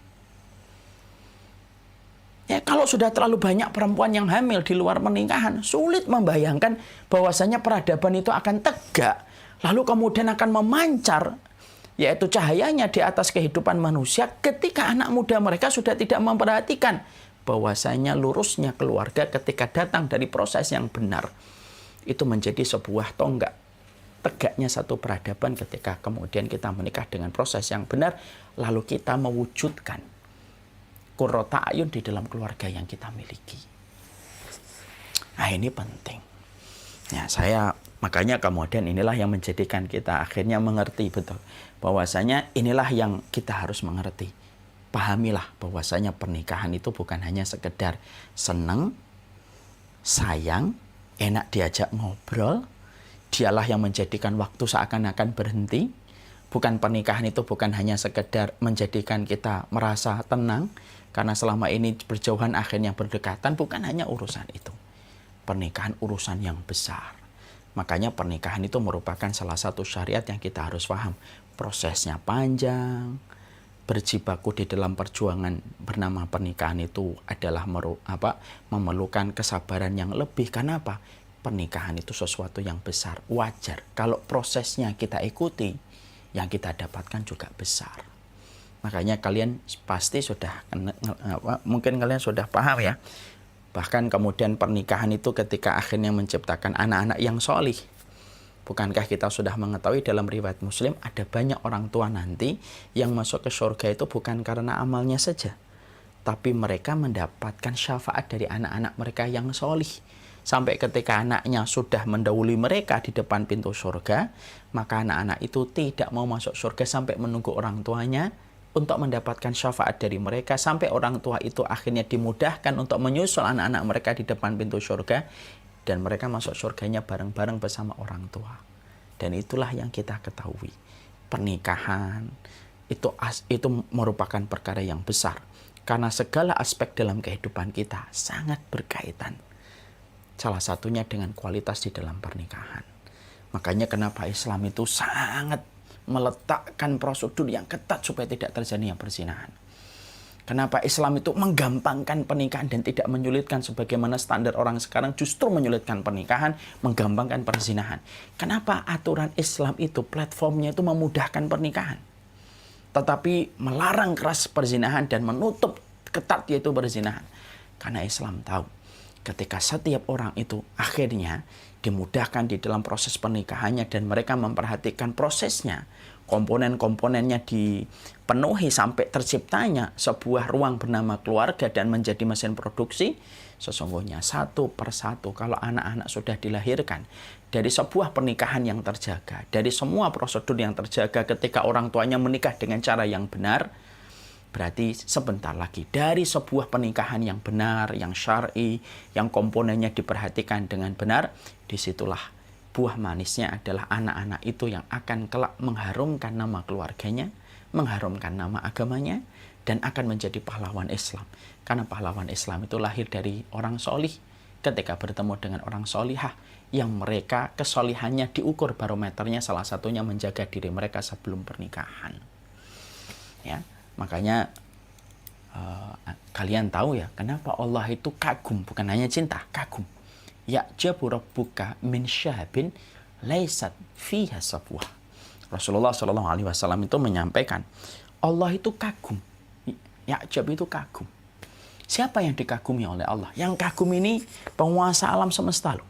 Ya, kalau sudah terlalu banyak perempuan yang hamil di luar pernikahan, sulit membayangkan bahwasanya peradaban itu akan tegak. Lalu kemudian akan memancar, yaitu cahayanya di atas kehidupan manusia ketika anak muda mereka sudah tidak memperhatikan bahwasanya lurusnya keluarga ketika datang dari proses yang benar. Itu menjadi sebuah tonggak tegaknya satu peradaban ketika kemudian kita menikah dengan proses yang benar, lalu kita mewujudkan qurrata ayun di dalam keluarga yang kita miliki. Nah, ini penting. Ya, makanya kemudian inilah yang menjadikan kita akhirnya mengerti betul bahwasanya inilah yang kita harus mengerti. Pahamilah bahwasanya pernikahan itu bukan hanya sekedar senang, sayang, enak diajak ngobrol, dialah yang menjadikan waktu seakan-akan berhenti. Bukan pernikahan itu bukan hanya sekedar menjadikan kita merasa tenang karena selama ini berjauhan akhirnya berdekatan, bukan hanya urusan itu. Pernikahan urusan yang besar. Makanya pernikahan itu merupakan salah satu syariat yang kita harus paham. Prosesnya panjang, berjibaku di dalam perjuangan bernama pernikahan itu adalah memerlukan kesabaran yang lebih. Kenapa? Pernikahan itu sesuatu yang besar, wajar. Kalau prosesnya kita ikuti, yang kita dapatkan juga besar. Makanya kalian pasti sudah, mungkin kalian sudah paham ya. Bahkan kemudian pernikahan itu ketika akhirnya menciptakan anak-anak yang solih. Bukankah kita sudah mengetahui dalam riwayat Muslim ada banyak orang tua nanti yang masuk ke surga itu bukan karena amalnya saja, tapi mereka mendapatkan syafaat dari anak-anak mereka yang solih. Sampai ketika anaknya sudah mendahului mereka di depan pintu surga, maka anak-anak itu tidak mau masuk surga sampai menunggu orang tuanya untuk mendapatkan syafaat dari mereka, sampai orang tua itu akhirnya dimudahkan untuk menyusul anak-anak mereka di depan pintu surga, dan mereka masuk surganya bareng-bareng bersama orang tua. Dan itulah yang kita ketahui. Pernikahan itu merupakan perkara yang besar. Karena segala aspek dalam kehidupan kita sangat berkaitan. Salah satunya dengan kualitas di dalam pernikahan. Makanya kenapa Islam itu sangat meletakkan prosedur yang ketat supaya tidak terjadi perzinahan. Kenapa Islam itu menggampangkan pernikahan dan tidak menyulitkan sebagaimana standar orang sekarang justru menyulitkan pernikahan, menggampangkan perzinahan. Kenapa aturan Islam itu platformnya itu memudahkan pernikahan, tetapi melarang keras perzinahan dan menutup ketat yaitu perzinahan? Karena Islam tahu ketika setiap orang itu akhirnya dimudahkan di dalam proses pernikahannya dan mereka memperhatikan prosesnya, komponen-komponennya dipenuhi sampai terciptanya sebuah ruang bernama keluarga dan menjadi mesin produksi, sesungguhnya satu persatu kalau anak-anak sudah dilahirkan dari sebuah pernikahan yang terjaga, dari semua prosedur yang terjaga ketika orang tuanya menikah dengan cara yang benar, berarti sebentar lagi dari sebuah pernikahan yang benar, yang syar'i, yang komponennya diperhatikan dengan benar, disitulah buah manisnya adalah anak-anak itu yang akan kelak mengharumkan nama keluarganya, mengharumkan nama agamanya, dan akan menjadi pahlawan Islam. Karena pahlawan Islam itu lahir dari orang solih ketika bertemu dengan orang solihah, yang mereka kesolihannya diukur barometernya salah satunya menjaga diri mereka sebelum pernikahan. Ya. Makanya kalian tahu ya kenapa Allah itu kagum, bukan hanya cinta, kagum. Ya'jabu rabbuka min syahabin laisat fiha safwah. Rasulullah SAW itu menyampaikan Allah itu kagum. Ya'jab itu kagum. Siapa yang dikagumi oleh Allah? Yang kagum ini penguasa alam semesta loh.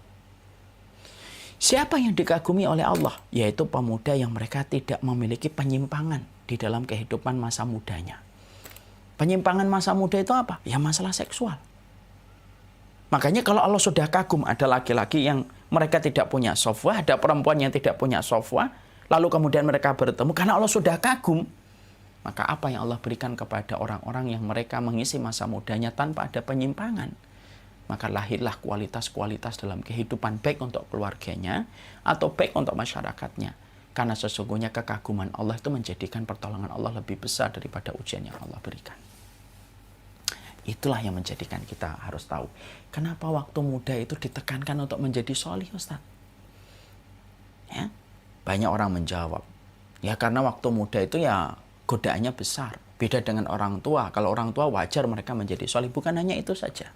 Siapa yang dikagumi oleh Allah? Yaitu pemuda yang mereka tidak memiliki penyimpangan di dalam kehidupan masa mudanya. Penyimpangan masa muda itu apa? Ya masalah seksual. Makanya kalau Allah sudah kagum ada laki-laki yang mereka tidak punya shahwah, ada perempuan yang tidak punya shahwah, lalu kemudian mereka bertemu karena Allah sudah kagum, maka apa yang Allah berikan kepada orang-orang yang mereka mengisi masa mudanya tanpa ada penyimpangan? Maka lahirlah kualitas-kualitas dalam kehidupan baik untuk keluarganya atau baik untuk masyarakatnya. Karena sesungguhnya kekaguman Allah itu menjadikan pertolongan Allah lebih besar daripada ujian yang Allah berikan. Itulah yang menjadikan kita harus tahu. Kenapa waktu muda itu ditekankan untuk menjadi solih, Ustaz? Ya, banyak orang menjawab. Ya karena waktu muda itu ya godaannya besar. Beda dengan orang tua. Kalau orang tua wajar mereka menjadi solih. Bukan hanya itu saja.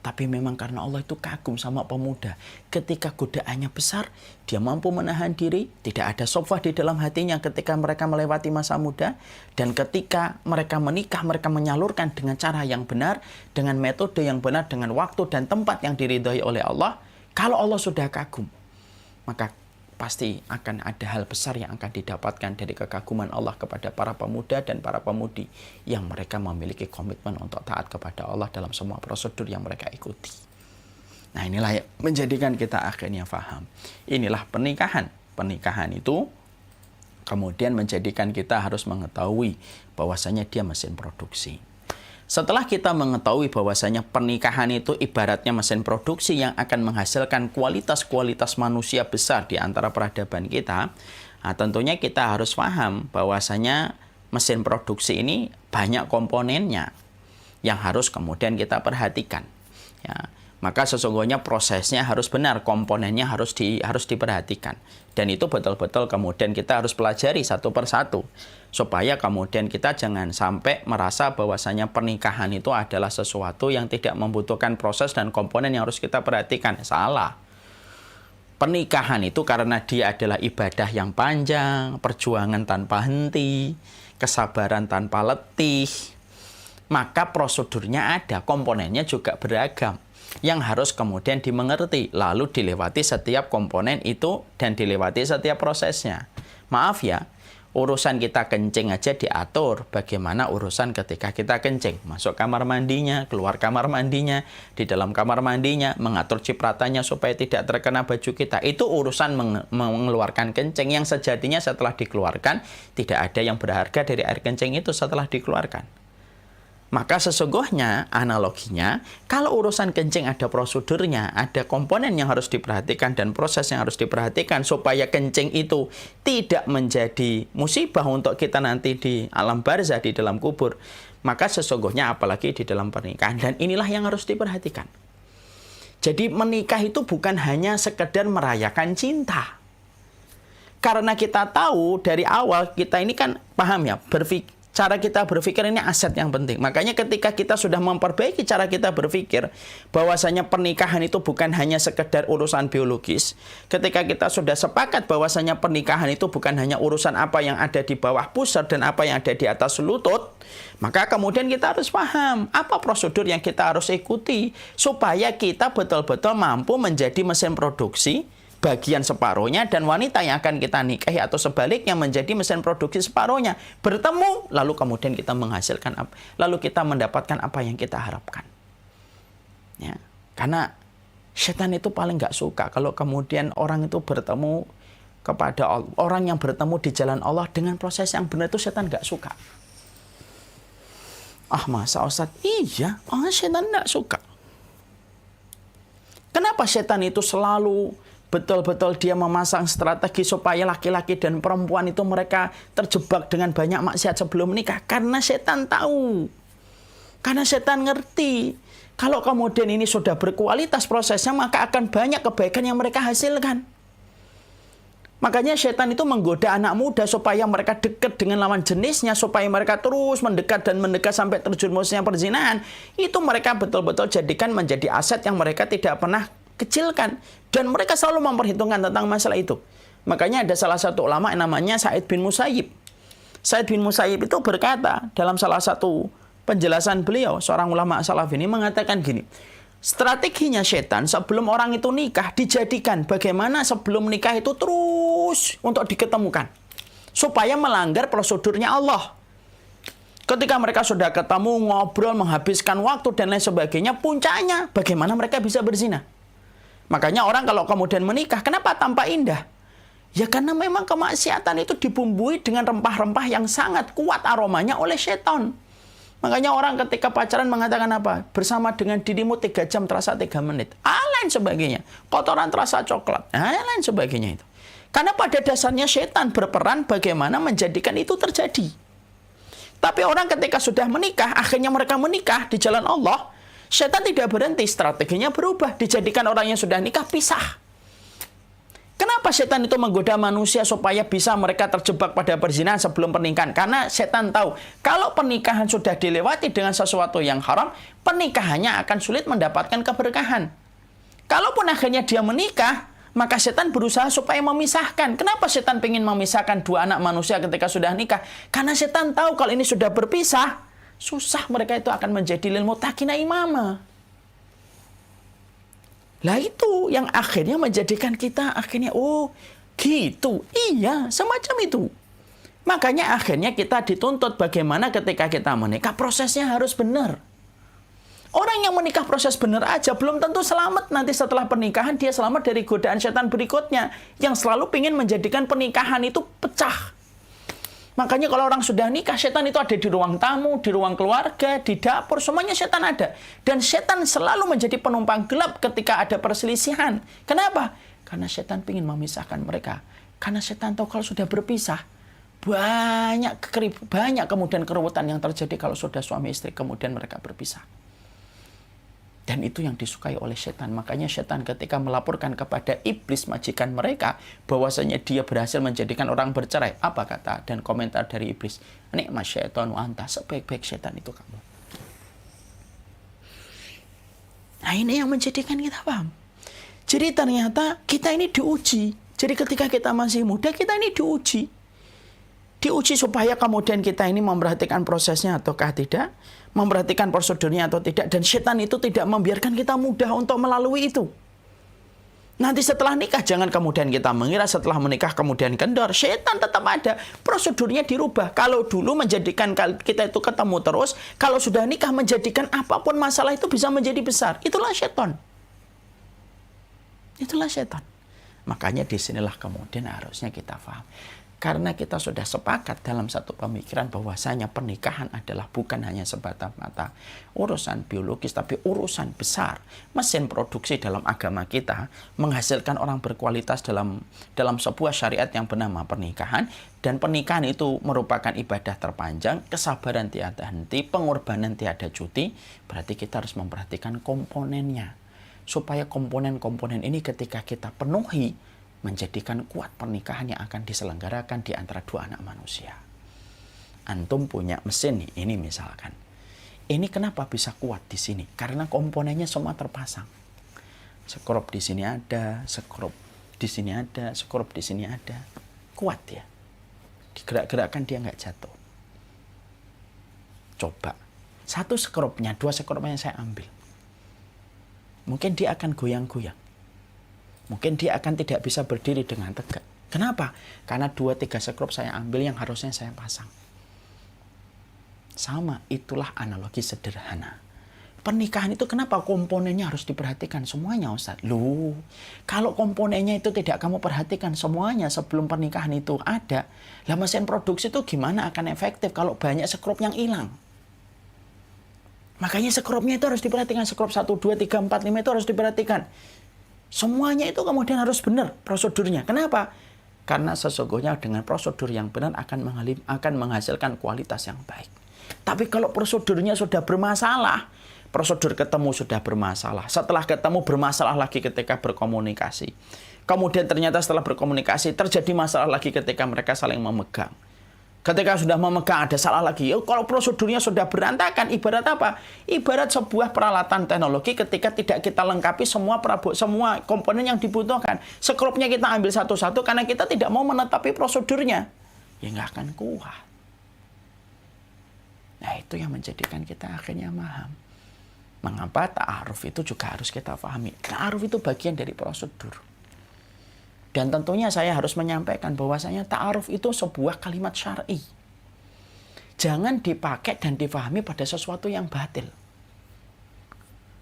Tapi memang karena Allah itu kagum sama pemuda. Ketika godaannya besar, dia mampu menahan diri. Tidak ada shahwah di dalam hatinya ketika mereka melewati masa muda. Dan ketika mereka menikah, mereka menyalurkan dengan cara yang benar, dengan metode yang benar, dengan waktu dan tempat yang diridhai oleh Allah. Kalau Allah sudah kagum, maka pasti akan ada hal besar yang akan didapatkan dari kekaguman Allah kepada para pemuda dan para pemudi yang mereka memiliki komitmen untuk taat kepada Allah dalam semua prosedur yang mereka ikuti. Nah inilah yang menjadikan kita akhirnya faham. Inilah pernikahan. Pernikahan itu kemudian menjadikan kita harus mengetahui bahwasanya dia mesin produksi. Setelah kita mengetahui bahwasanya pernikahan itu ibaratnya mesin produksi yang akan menghasilkan kualitas-kualitas manusia besar di antara peradaban kita, nah tentunya kita harus paham bahwasanya mesin produksi ini banyak komponennya yang harus kemudian kita perhatikan. Ya, Maka sesungguhnya prosesnya harus benar, komponennya harus diperhatikan. Dan itu betul-betul kemudian kita harus pelajari satu persatu. Supaya kemudian kita jangan sampai merasa bahwasanya pernikahan itu adalah sesuatu yang tidak membutuhkan proses dan komponen yang harus kita perhatikan. Salah. Pernikahan itu karena dia adalah ibadah yang panjang, perjuangan tanpa henti, kesabaran tanpa letih. Maka prosedurnya ada, komponennya juga beragam. Yang harus kemudian dimengerti, lalu dilewati setiap komponen itu dan dilewati setiap prosesnya. Maaf ya, urusan kita kencing aja diatur. Bagaimana urusan ketika kita kencing? Masuk kamar mandinya, keluar kamar mandinya, di dalam kamar mandinya, mengatur cipratannya supaya tidak terkena baju kita. Itu urusan mengeluarkan kencing yang sejatinya setelah dikeluarkan, tidak ada yang berharga dari air kencing itu setelah dikeluarkan. Maka sesungguhnya analoginya, kalau urusan kencing ada prosedurnya, ada komponen yang harus diperhatikan dan proses yang harus diperhatikan supaya kencing itu tidak menjadi musibah untuk kita nanti di alam barzah, di dalam kubur. Maka sesungguhnya apalagi di dalam pernikahan. Dan inilah yang harus diperhatikan. Jadi menikah itu bukan hanya sekedar merayakan cinta. Karena kita tahu dari awal kita ini kan paham ya, cara kita berpikir ini aset yang penting. Makanya ketika kita sudah memperbaiki cara kita berpikir, bahwasanya pernikahan itu bukan hanya sekedar urusan biologis. Ketika kita sudah sepakat bahwasanya pernikahan itu bukan hanya urusan apa yang ada di bawah pusar dan apa yang ada di atas lutut, maka kemudian kita harus paham apa prosedur yang kita harus ikuti supaya kita betul-betul mampu menjadi mesin produksi bagian separuhnya, dan wanita yang akan kita nikahi atau sebaliknya menjadi mesin produksi separuhnya. Bertemu, lalu kemudian kita menghasilkan apa? Lalu kita mendapatkan apa yang kita harapkan. Ya, karena setan itu paling nggak suka kalau kemudian orang itu bertemu kepada Allah. Orang yang bertemu di jalan Allah dengan proses yang benar itu setan nggak suka. Ah masa Ustaz? Iya, setan nggak suka. Kenapa setan itu selalu betul-betul dia memasang strategi supaya laki-laki dan perempuan itu mereka terjebak dengan banyak maksiat sebelum menikah? Karena setan tahu. Karena setan ngerti. Kalau kemudian ini sudah berkualitas prosesnya, maka akan banyak kebaikan yang mereka hasilkan. Makanya setan itu menggoda anak muda supaya mereka dekat dengan lawan jenisnya, supaya mereka terus mendekat dan mendekat sampai terjerumusnya perzinahan. Itu mereka betul-betul jadikan menjadi aset yang mereka tidak pernah kecilkan, dan mereka selalu memperhitungkan tentang masalah itu. Makanya ada salah satu ulama yang namanya Sa'id bin Musayyib. Sa'id bin Musayyib itu berkata dalam salah satu penjelasan beliau, seorang ulama salaf ini mengatakan gini, strateginya setan sebelum orang itu nikah dijadikan bagaimana sebelum nikah itu terus untuk diketemukan supaya melanggar prosedurnya Allah. Ketika mereka sudah ketemu, ngobrol, menghabiskan waktu dan lain sebagainya, puncaknya bagaimana mereka bisa berzina. Makanya orang kalau kemudian menikah, kenapa tampak indah? Ya karena memang kemaksiatan itu dibumbui dengan rempah-rempah yang sangat kuat aromanya oleh setan. Makanya orang ketika pacaran mengatakan apa? Bersama dengan dirimu 3 jam terasa 3 menit. Lain sebagainya. Kotoran terasa coklat. Lain sebagainya itu. Karena pada dasarnya setan berperan bagaimana menjadikan itu terjadi. Tapi orang ketika sudah menikah, akhirnya mereka menikah di jalan Allah, setan tidak berhenti, strateginya berubah. Dijadikan orang yang sudah nikah pisah. Kenapa setan itu menggoda manusia supaya bisa mereka terjebak pada perzinahan sebelum pernikahan? Karena setan tahu, kalau pernikahan sudah dilewati dengan sesuatu yang haram, pernikahannya akan sulit mendapatkan keberkahan. Kalaupun akhirnya dia menikah, maka setan berusaha supaya memisahkan. Kenapa setan ingin memisahkan dua anak manusia ketika sudah nikah? Karena setan tahu kalau ini sudah berpisah, susah mereka itu akan menjadi lil muttaqina imama. Lah itu yang akhirnya menjadikan kita akhirnya, oh gitu, iya semacam itu. Makanya akhirnya kita dituntut bagaimana ketika kita menikah prosesnya harus benar. Orang yang menikah proses benar aja belum tentu selamat nanti setelah pernikahan, dia selamat dari godaan setan berikutnya yang selalu ingin menjadikan pernikahan itu pecah. Makanya kalau orang sudah nikah, setan itu ada di ruang tamu, di ruang keluarga, di dapur, semuanya setan ada. Dan setan selalu menjadi penumpang gelap ketika ada perselisihan. Kenapa? Karena setan ingin memisahkan mereka. Karena setan tahu kalau sudah berpisah, banyak kemudian keruwetan yang terjadi kalau sudah suami istri kemudian mereka berpisah. Dan itu yang disukai oleh setan. Makanya setan ketika melaporkan kepada iblis majikan mereka bahwasanya dia berhasil menjadikan orang bercerai, apa kata dan komentar dari iblis? Nikmat syaitanu anta, sebaik-baik setan itu kamu. Nah, ini yang menjadikan kita paham. Jadi ternyata kita ini diuji. Jadi ketika kita masih muda, kita ini diuji. Diuji supaya kemudian kita ini memperhatikan prosesnya ataukah tidak, memperhatikan prosedurnya atau tidak, dan setan itu tidak membiarkan kita mudah untuk melalui itu. Nanti setelah nikah, jangan kemudian kita mengira setelah menikah kemudian kendor. Setan tetap ada, prosedurnya dirubah. Kalau dulu menjadikan kita itu ketemu terus, kalau sudah nikah menjadikan apapun masalah itu bisa menjadi besar. Itulah setan. Itulah setan. Makanya disinilah kemudian harusnya kita paham. Karena kita sudah sepakat dalam satu pemikiran bahwasanya pernikahan adalah bukan hanya semata-mata urusan biologis, tapi urusan besar. Mesin produksi dalam agama kita menghasilkan orang berkualitas dalam sebuah syariat yang bernama pernikahan. Dan pernikahan itu merupakan ibadah terpanjang, kesabaran tiada henti, pengorbanan tiada cuti. Berarti kita harus memperhatikan komponennya. Supaya komponen-komponen ini ketika kita penuhi, menjadikan kuat pernikahan yang akan diselenggarakan di antara dua anak manusia. Antum punya mesin nih, ini misalkan. Ini kenapa bisa kuat di sini? Karena komponennya semua terpasang. Skrup di sini ada, skrup di sini ada, skrup di sini ada. Kuat ya. Digerak-gerakkan dia nggak jatuh. Coba. Satu skrupnya, dua skrupnya saya ambil. Mungkin dia akan goyang-goyang. Mungkin dia akan tidak bisa berdiri dengan tegak. Kenapa? Karena 2-3 skrup saya ambil yang harusnya saya pasang. Sama, itulah analogi sederhana. Pernikahan itu kenapa komponennya harus diperhatikan semuanya, Ustaz? Loh, kalau komponennya itu tidak kamu perhatikan semuanya sebelum pernikahan itu ada, lah mesin produksi itu gimana akan efektif kalau banyak skrup yang hilang? Makanya skrupnya itu harus diperhatikan. Skrup 1, 2, 3, 4, 5 itu harus diperhatikan. Semuanya itu kemudian harus benar prosedurnya. Kenapa? Karena sesungguhnya dengan prosedur yang benar akan menghasilkan kualitas yang baik. Tapi kalau prosedurnya sudah bermasalah, prosedur ketemu sudah bermasalah, setelah ketemu bermasalah lagi ketika berkomunikasi. Kemudian ternyata setelah berkomunikasi terjadi masalah lagi ketika mereka saling memegang. Ketika sudah memegang ada salah lagi. Kalau prosedurnya sudah berantakan, ibarat apa? Ibarat sebuah peralatan teknologi ketika tidak kita lengkapi semua komponen yang dibutuhkan. Skrupnya kita ambil satu-satu karena kita tidak mau menetapi prosedurnya. Ya nggak akan kuat. Nah itu yang menjadikan kita akhirnya paham. Mengapa ta'aruf itu juga harus kita pahami. Ta'aruf itu bagian dari prosedur. Dan tentunya saya harus menyampaikan bahwasanya ta'aruf itu sebuah kalimat syar'i. Jangan dipakai dan difahami pada sesuatu yang batil.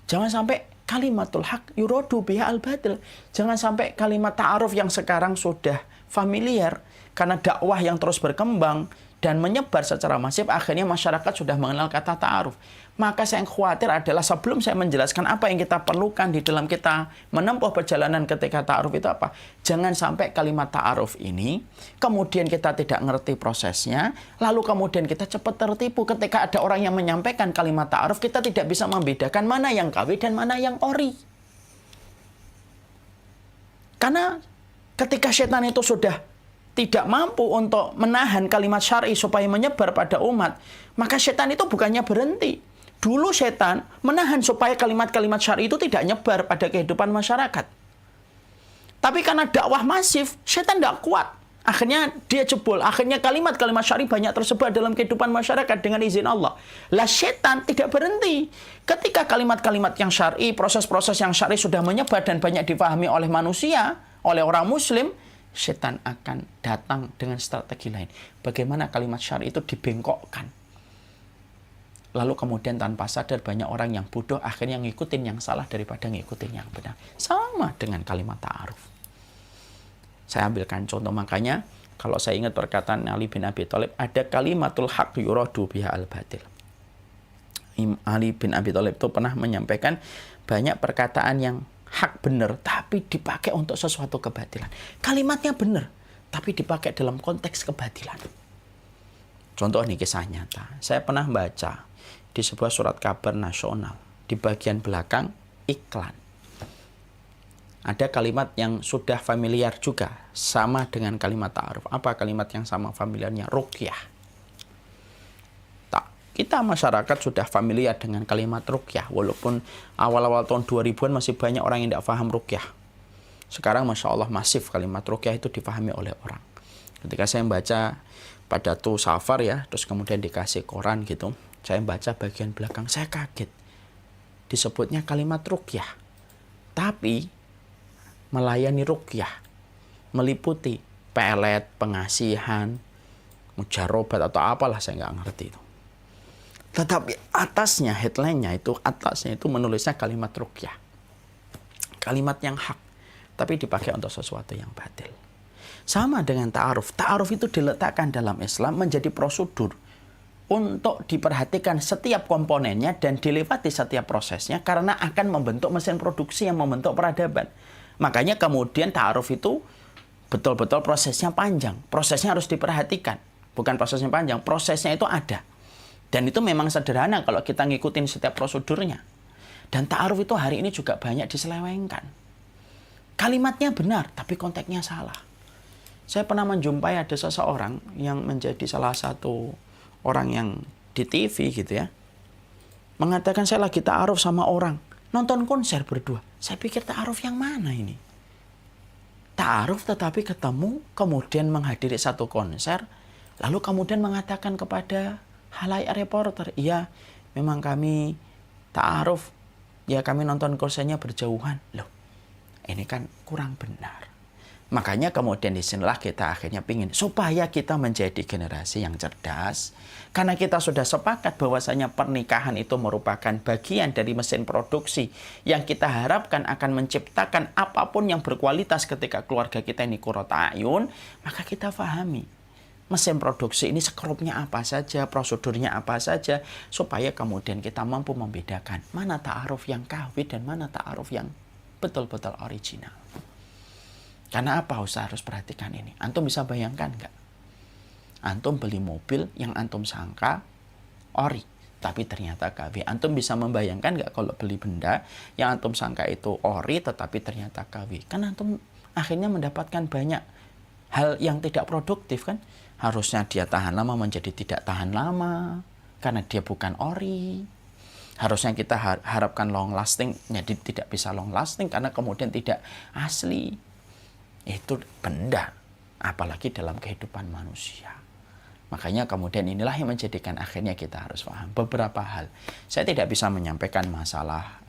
Jangan sampai kalimatul haq yuradu biha al-batil. Jangan sampai kalimat ta'aruf yang sekarang sudah familiar karena dakwah yang terus berkembang dan menyebar secara masif, akhirnya masyarakat sudah mengenal kata ta'aruf. Maka saya yang khawatir adalah sebelum saya menjelaskan apa yang kita perlukan di dalam kita menempuh perjalanan ketika ta'aruf itu apa. Jangan sampai kalimat ta'aruf ini, kemudian kita tidak ngerti prosesnya, lalu kemudian kita cepat tertipu ketika ada orang yang menyampaikan kalimat ta'aruf, kita tidak bisa membedakan mana yang KW dan mana yang ori. Karena ketika setan itu sudah tidak mampu untuk menahan kalimat syar'i supaya menyebar pada umat, maka setan itu bukannya berhenti. Dulu setan menahan supaya kalimat-kalimat syar'i itu tidak nyebar pada kehidupan masyarakat. Tapi karena dakwah masif, setan tidak kuat. Akhirnya dia jebol. Akhirnya kalimat-kalimat syar'i banyak tersebar dalam kehidupan masyarakat dengan izin Allah. Lah setan tidak berhenti. Ketika kalimat-kalimat yang syar'i, proses-proses yang syar'i sudah menyebar dan banyak difahami oleh manusia, oleh orang muslim, setan akan datang dengan strategi lain. Bagaimana kalimat syar'i itu dibengkokkan. Lalu kemudian tanpa sadar banyak orang yang bodoh akhirnya ngikutin yang salah daripada ngikutin yang benar. Sama dengan kalimat ta'aruf. Saya ambilkan contoh, makanya kalau saya ingat perkataan Ali bin Abi Thalib, ada kalimatul haq yuradu biha al-batil. Ali bin Abi Thalib itu pernah menyampaikan banyak perkataan yang hak benar tapi dipakai untuk sesuatu kebatilan. Kalimatnya benar tapi dipakai dalam konteks kebatilan. Contoh ini kisah nyata. Saya pernah baca di sebuah surat kabar nasional di bagian belakang iklan. Ada kalimat yang sudah familiar juga, sama dengan kalimat ta'aruf. Apa kalimat yang sama familiarnya? Ruqyah. Kita masyarakat sudah familiar dengan kalimat ruqyah, walaupun awal-awal tahun 2000-an masih banyak orang yang tidak paham ruqyah. Sekarang Masya Allah masif kalimat ruqyah itu dipahami oleh orang. Ketika saya membaca pada tuh safar ya, terus kemudian dikasih koran gitu, saya baca bagian belakang, saya kaget. Disebutnya kalimat ruqyah. Tapi melayani ruqyah, meliputi pelet, pengasihan, mujarobat atau apalah, saya nggak ngerti itu. Tetapi atasnya, headline-nya itu, atasnya itu menulisnya kalimat ruqyah. Kalimat yang hak, tapi dipakai untuk sesuatu yang batil. Sama dengan ta'aruf. Ta'aruf itu diletakkan dalam Islam menjadi prosedur untuk diperhatikan setiap komponennya dan dilewati setiap prosesnya karena akan membentuk mesin produksi yang membentuk peradaban. Makanya kemudian ta'aruf itu betul-betul prosesnya panjang. Prosesnya harus diperhatikan. Bukan prosesnya panjang, prosesnya itu ada. Dan itu memang sederhana kalau kita ngikutin setiap prosedurnya. Dan ta'aruf itu hari ini juga banyak diselewengkan. Kalimatnya benar, tapi konteksnya salah. Saya pernah menjumpai ada seseorang yang menjadi salah satu orang yang di TV gitu ya. Mengatakan saya lagi ta'aruf sama orang. Nonton konser berdua. Saya pikir ta'aruf yang mana ini? Ta'aruf tetapi ketemu, kemudian menghadiri satu konser, lalu kemudian mengatakan kepada halayak reporter, iya memang kami ta'aruf, ya kami nonton konsernya berjauhan. Loh, ini kan kurang benar. Makanya kemudian disinilah kita akhirnya pingin supaya kita menjadi generasi yang cerdas. Karena kita sudah sepakat bahwasanya pernikahan itu merupakan bagian dari mesin produksi yang kita harapkan akan menciptakan apapun yang berkualitas ketika keluarga kita ini qurratu a'yun, maka kita pahami mesin produksi ini sekrupnya apa saja, prosedurnya apa saja, supaya kemudian kita mampu membedakan mana ta'aruf yang kahwi dan mana ta'aruf yang betul-betul original. Karena apa Ustaz harus perhatikan ini? Antum bisa bayangkan nggak? Antum beli mobil yang antum sangka ori, tapi ternyata KW. Antum bisa membayangkan nggak kalau beli benda yang antum sangka itu ori, tetapi ternyata KW? Kan antum akhirnya mendapatkan banyak hal yang tidak produktif kan? Harusnya dia tahan lama menjadi tidak tahan lama, karena dia bukan ori. Harusnya kita harapkan long lasting, jadi tidak bisa long lasting karena kemudian tidak asli. Itu benda, apalagi dalam kehidupan manusia. Makanya kemudian inilah yang menjadikan akhirnya kita harus paham beberapa hal. Saya tidak bisa menyampaikan masalah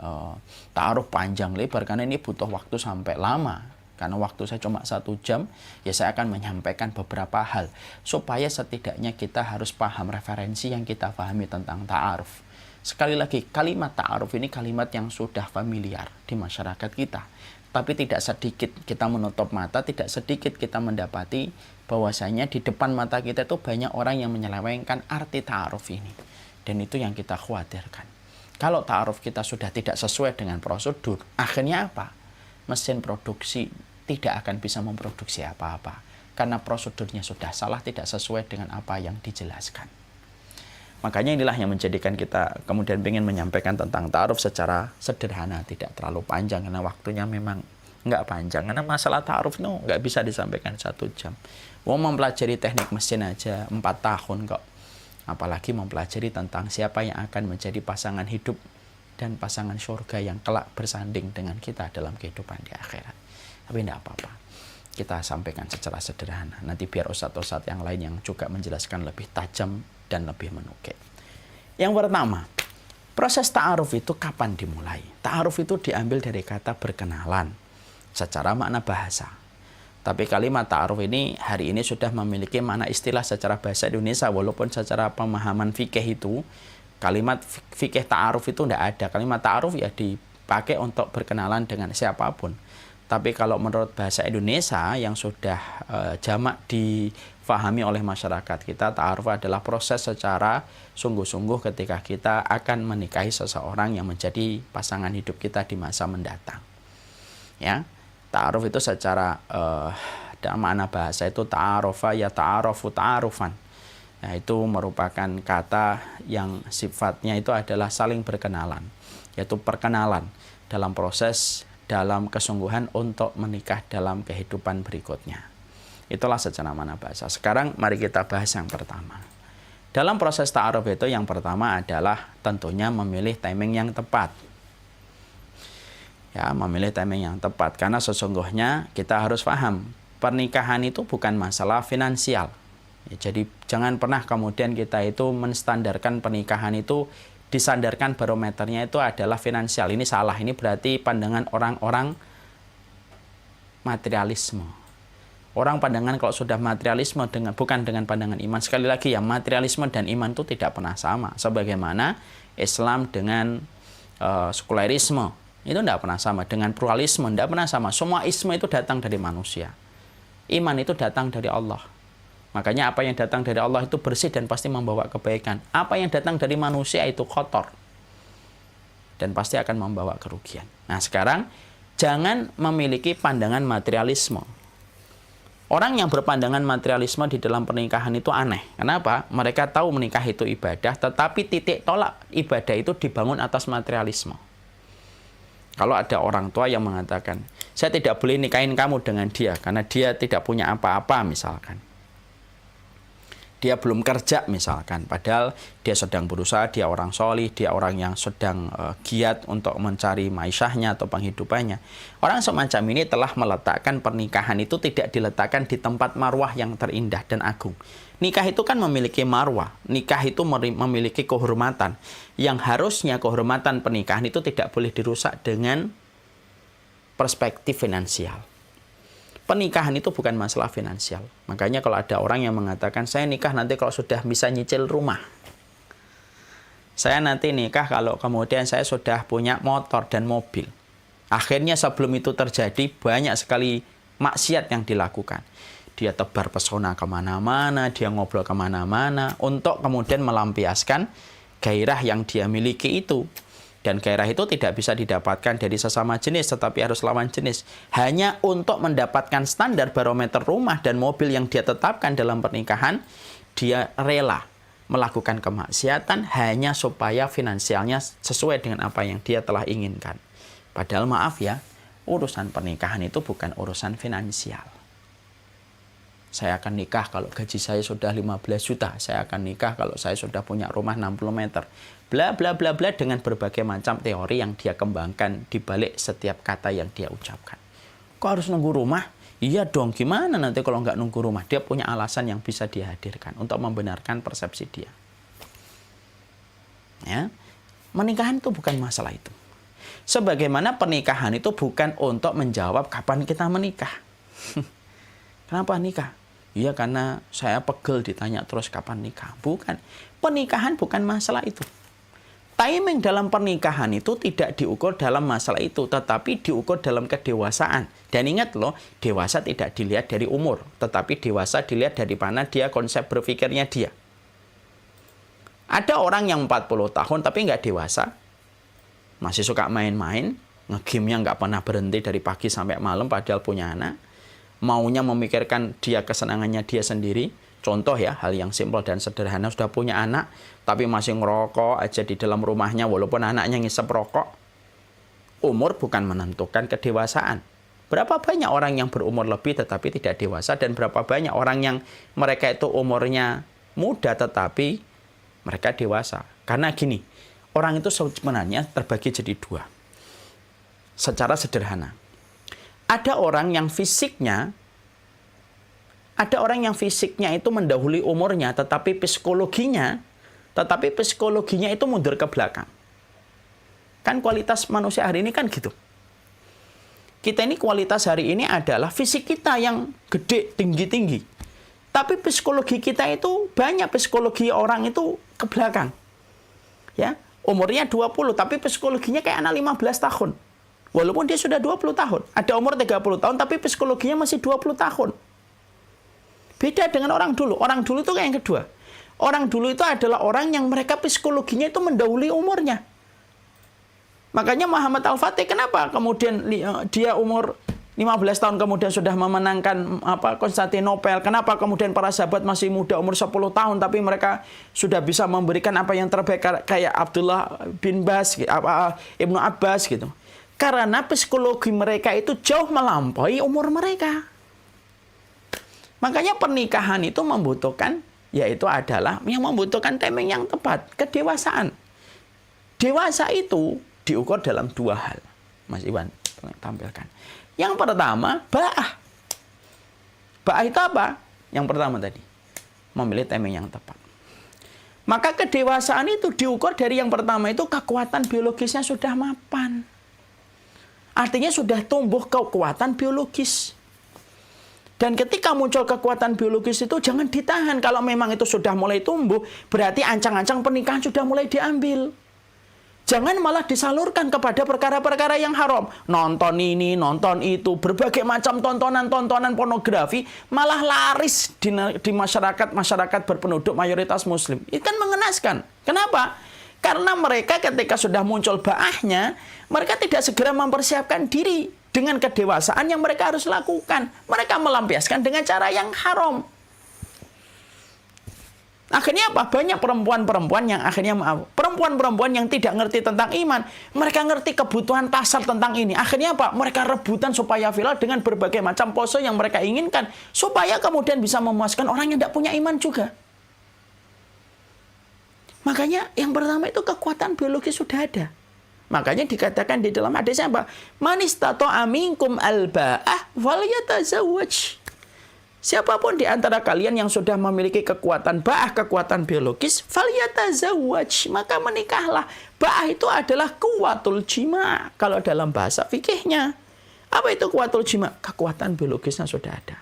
ta'aruf panjang lebar karena ini butuh waktu sampai lama. Karena waktu saya cuma 1 jam, ya saya akan menyampaikan beberapa hal supaya setidaknya kita harus paham referensi yang kita pahami tentang ta'aruf. Sekali lagi, kalimat ta'aruf ini kalimat yang sudah familiar di masyarakat kita. Tapi tidak sedikit kita menutup mata, tidak sedikit kita mendapati bahwasanya di depan mata kita itu banyak orang yang menyelewengkan arti ta'aruf ini. Dan itu yang kita khawatirkan. Kalau ta'aruf kita sudah tidak sesuai dengan prosedur, akhirnya apa? Mesin produksi tidak akan bisa memproduksi apa-apa. Karena prosedurnya sudah salah, tidak sesuai dengan apa yang dijelaskan. Makanya inilah yang menjadikan kita kemudian ingin menyampaikan tentang ta'aruf secara sederhana, tidak terlalu panjang karena waktunya memang nggak panjang. Karena masalah ta'aruf itu nggak bisa disampaikan 1 jam. Mau mempelajari teknik mesin aja 4 tahun kok. Apalagi mempelajari tentang siapa yang akan menjadi pasangan hidup dan pasangan surga yang kelak bersanding dengan kita dalam kehidupan di akhirat. Tapi tidak apa-apa. Kita sampaikan secara sederhana. Nanti biar ustadz-ustadz yang lain yang juga menjelaskan lebih tajam dan lebih menukik. Yang pertama, proses ta'aruf itu kapan dimulai? Ta'aruf itu diambil dari kata berkenalan secara makna bahasa. Tapi kalimat ta'aruf ini hari ini sudah memiliki makna istilah secara bahasa Indonesia, walaupun secara pemahaman fikih itu kalimat fikih ta'aruf itu tidak ada. Kalimat ta'aruf ya dipakai untuk berkenalan dengan siapapun. Tapi kalau menurut bahasa Indonesia yang sudah jamak difahami oleh masyarakat kita, ta'aruf adalah proses secara sungguh-sungguh ketika kita akan menikahi seseorang yang menjadi pasangan hidup kita di masa mendatang. Ya, ta'aruf itu secara dalam makna bahasa itu ta'arufa ya ta'arufu ta'arufan. Nah, itu merupakan kata yang sifatnya itu adalah saling berkenalan. yaitu perkenalan dalam proses, dalam kesungguhan untuk menikah dalam kehidupan berikutnya. Itulah secara mana bahasa. Sekarang mari kita bahas yang pertama. Dalam proses ta'aruf itu yang pertama adalah tentunya memilih timing yang tepat. Ya, memilih timing yang tepat. Karena sesungguhnya kita harus paham, pernikahan itu bukan masalah finansial. Ya, jadi jangan pernah kemudian kita itu menstandarkan pernikahan itu, disandarkan barometernya itu adalah finansial. Ini salah, ini berarti pandangan orang-orang materialisme. Orang pandangan kalau sudah materialisme bukan dengan pandangan iman. Sekali lagi ya, materialisme dan iman itu tidak pernah sama. Sebagaimana Islam dengan sekularisme itu tidak pernah sama. Dengan pluralisme tidak pernah sama. Semua isme itu datang dari manusia. Iman itu datang dari Allah. Makanya apa yang datang dari Allah itu bersih dan pasti membawa kebaikan. Apa yang datang dari manusia itu kotor dan pasti akan membawa kerugian. Nah sekarang jangan memiliki pandangan materialisme. Orang yang berpandangan materialisme di dalam pernikahan itu aneh. Kenapa? Mereka tahu menikah itu ibadah, tetapi titik tolak ibadah itu dibangun atas materialisme. Kalau ada orang tua yang mengatakan, saya tidak boleh nikahin kamu dengan dia karena dia tidak punya apa-apa misalkan. Dia belum kerja misalkan, padahal dia sedang berusaha, dia orang solih, dia orang yang sedang giat untuk mencari maisyahnya atau penghidupannya. Orang semacam ini telah meletakkan pernikahan itu tidak diletakkan di tempat marwah yang terindah dan agung. Nikah itu kan memiliki marwah, nikah itu memiliki kehormatan. Yang harusnya kehormatan pernikahan itu tidak boleh dirusak dengan perspektif finansial. Pernikahan itu bukan masalah finansial. Makanya kalau ada orang yang mengatakan, saya nikah nanti kalau sudah bisa nyicil rumah. Saya nanti nikah kalau kemudian saya sudah punya motor dan mobil. Akhirnya sebelum itu terjadi, banyak sekali maksiat yang dilakukan. Dia tebar pesona kemana-mana, dia ngobrol kemana-mana, untuk kemudian melampiaskan gairah yang dia miliki itu. Dan gairah itu tidak bisa didapatkan dari sesama jenis, tetapi harus lawan jenis. Hanya untuk mendapatkan standar barometer rumah dan mobil yang dia tetapkan dalam pernikahan, dia rela melakukan kemaksiatan hanya supaya finansialnya sesuai dengan apa yang dia telah inginkan. Padahal maaf ya, urusan pernikahan itu bukan urusan finansial. Saya akan nikah kalau gaji saya sudah 15 juta. Saya akan nikah kalau saya sudah punya rumah 60 meter. Bla bla bla bla dengan berbagai macam teori yang dia kembangkan di balik setiap kata yang dia ucapkan. Kok harus nunggu rumah? Iya dong, gimana nanti kalau nggak nunggu rumah? Dia punya alasan yang bisa dia hadirkan untuk membenarkan persepsi dia. Ya, menikahan itu bukan masalah itu. Sebagaimana pernikahan itu bukan untuk menjawab kapan kita menikah. Kenapa nikah? Iya karena saya pegel ditanya terus kapan nikah. Bukan. Pernikahan bukan masalah itu. Timing dalam pernikahan itu tidak diukur dalam masalah itu, tetapi diukur dalam kedewasaan. Dan ingat loh, dewasa tidak dilihat dari umur, tetapi dewasa dilihat dari mana dia konsep berpikirnya dia. Ada orang yang 40 tahun tapi nggak dewasa, masih suka main-main, nge-game-nya nggak pernah berhenti dari pagi sampai malam padahal punya anak. Maunya memikirkan dia kesenangannya dia sendiri. Contoh ya, hal yang simpel dan sederhana, sudah punya anak, tapi masih ngerokok aja di dalam rumahnya walaupun anaknya ngisep rokok. Umur bukan menentukan kedewasaan. Berapa banyak orang yang berumur lebih tetapi tidak dewasa, dan berapa banyak orang yang mereka itu umurnya muda tetapi mereka dewasa. Karena gini, orang itu sebenarnya terbagi jadi dua. Secara sederhana. Ada orang yang fisiknya itu mendahului umurnya, tetapi psikologinya itu mundur ke belakang. Kan kualitas manusia hari ini kan gitu. Kita ini kualitas hari ini adalah fisik kita yang gede, tinggi-tinggi. Tapi psikologi kita itu banyak psikologi orang itu ke belakang. Ya, umurnya 20 tapi psikologinya kayak anak 15 tahun. Walaupun dia sudah 20 tahun. Ada umur 30 tahun tapi psikologinya masih 20 tahun. Beda dengan orang dulu. Orang dulu itu kayak yang kedua. Orang dulu itu adalah orang yang mereka psikologinya itu mendahului umurnya. Makanya Muhammad Al-Fatih kenapa kemudian dia umurnya 15 tahun kemudian sudah memenangkan Konstantinopel. Kenapa kemudian para sahabat masih muda umur 10 tahun tapi mereka sudah bisa memberikan apa yang terbaik kayak Abdullah bin Bas, Ibnu Abbas gitu. Karena psikologi mereka itu jauh melampaui umur mereka. Makanya pernikahan itu membutuhkan, yaitu adalah yang membutuhkan timing yang tepat, kedewasaan. Dewasa itu diukur dalam 2 hal. Mas Iwan tampilkan. Yang pertama, ba'ah. Ba'ah itu apa? Yang pertama tadi, memilih timing yang tepat. Maka kedewasaan itu diukur dari yang pertama itu kekuatan biologisnya sudah mapan. Artinya sudah tumbuh kekuatan biologis. Dan ketika muncul kekuatan biologis itu jangan ditahan. Kalau memang itu sudah mulai tumbuh, berarti ancang-ancang pernikahan sudah mulai diambil. Jangan malah disalurkan kepada perkara-perkara yang haram. Nonton ini, nonton itu, berbagai macam tontonan-tontonan pornografi malah laris di masyarakat berpenduduk mayoritas muslim. Itu kan mengenaskan. Kenapa? Karena mereka ketika sudah muncul ba'ahnya, mereka tidak segera mempersiapkan diri dengan kedewasaan yang mereka harus lakukan. Mereka melampiaskan dengan cara yang haram. Akhirnya apa? Banyak perempuan-perempuan yang akhirnya perempuan-perempuan yang tidak ngerti tentang iman. Mereka ngerti kebutuhan pasar tentang ini. Akhirnya apa? Mereka rebutan supaya viral dengan berbagai macam pose yang mereka inginkan. Supaya kemudian bisa memuaskan orang yang tidak punya iman juga. Makanya yang pertama itu kekuatan biologis sudah ada. Makanya dikatakan di dalam hadisnya apa? Man istata'a minkum al-ba'ah falyatazawwaj. Siapapun di antara kalian yang sudah memiliki kekuatan ba'ah, kekuatan biologis, falyatazawwaj, maka menikahlah. Ba'ah itu adalah kuwatul jima' kalau dalam bahasa fikihnya. Apa itu kuwatul jima'? Kekuatan biologisnya sudah ada.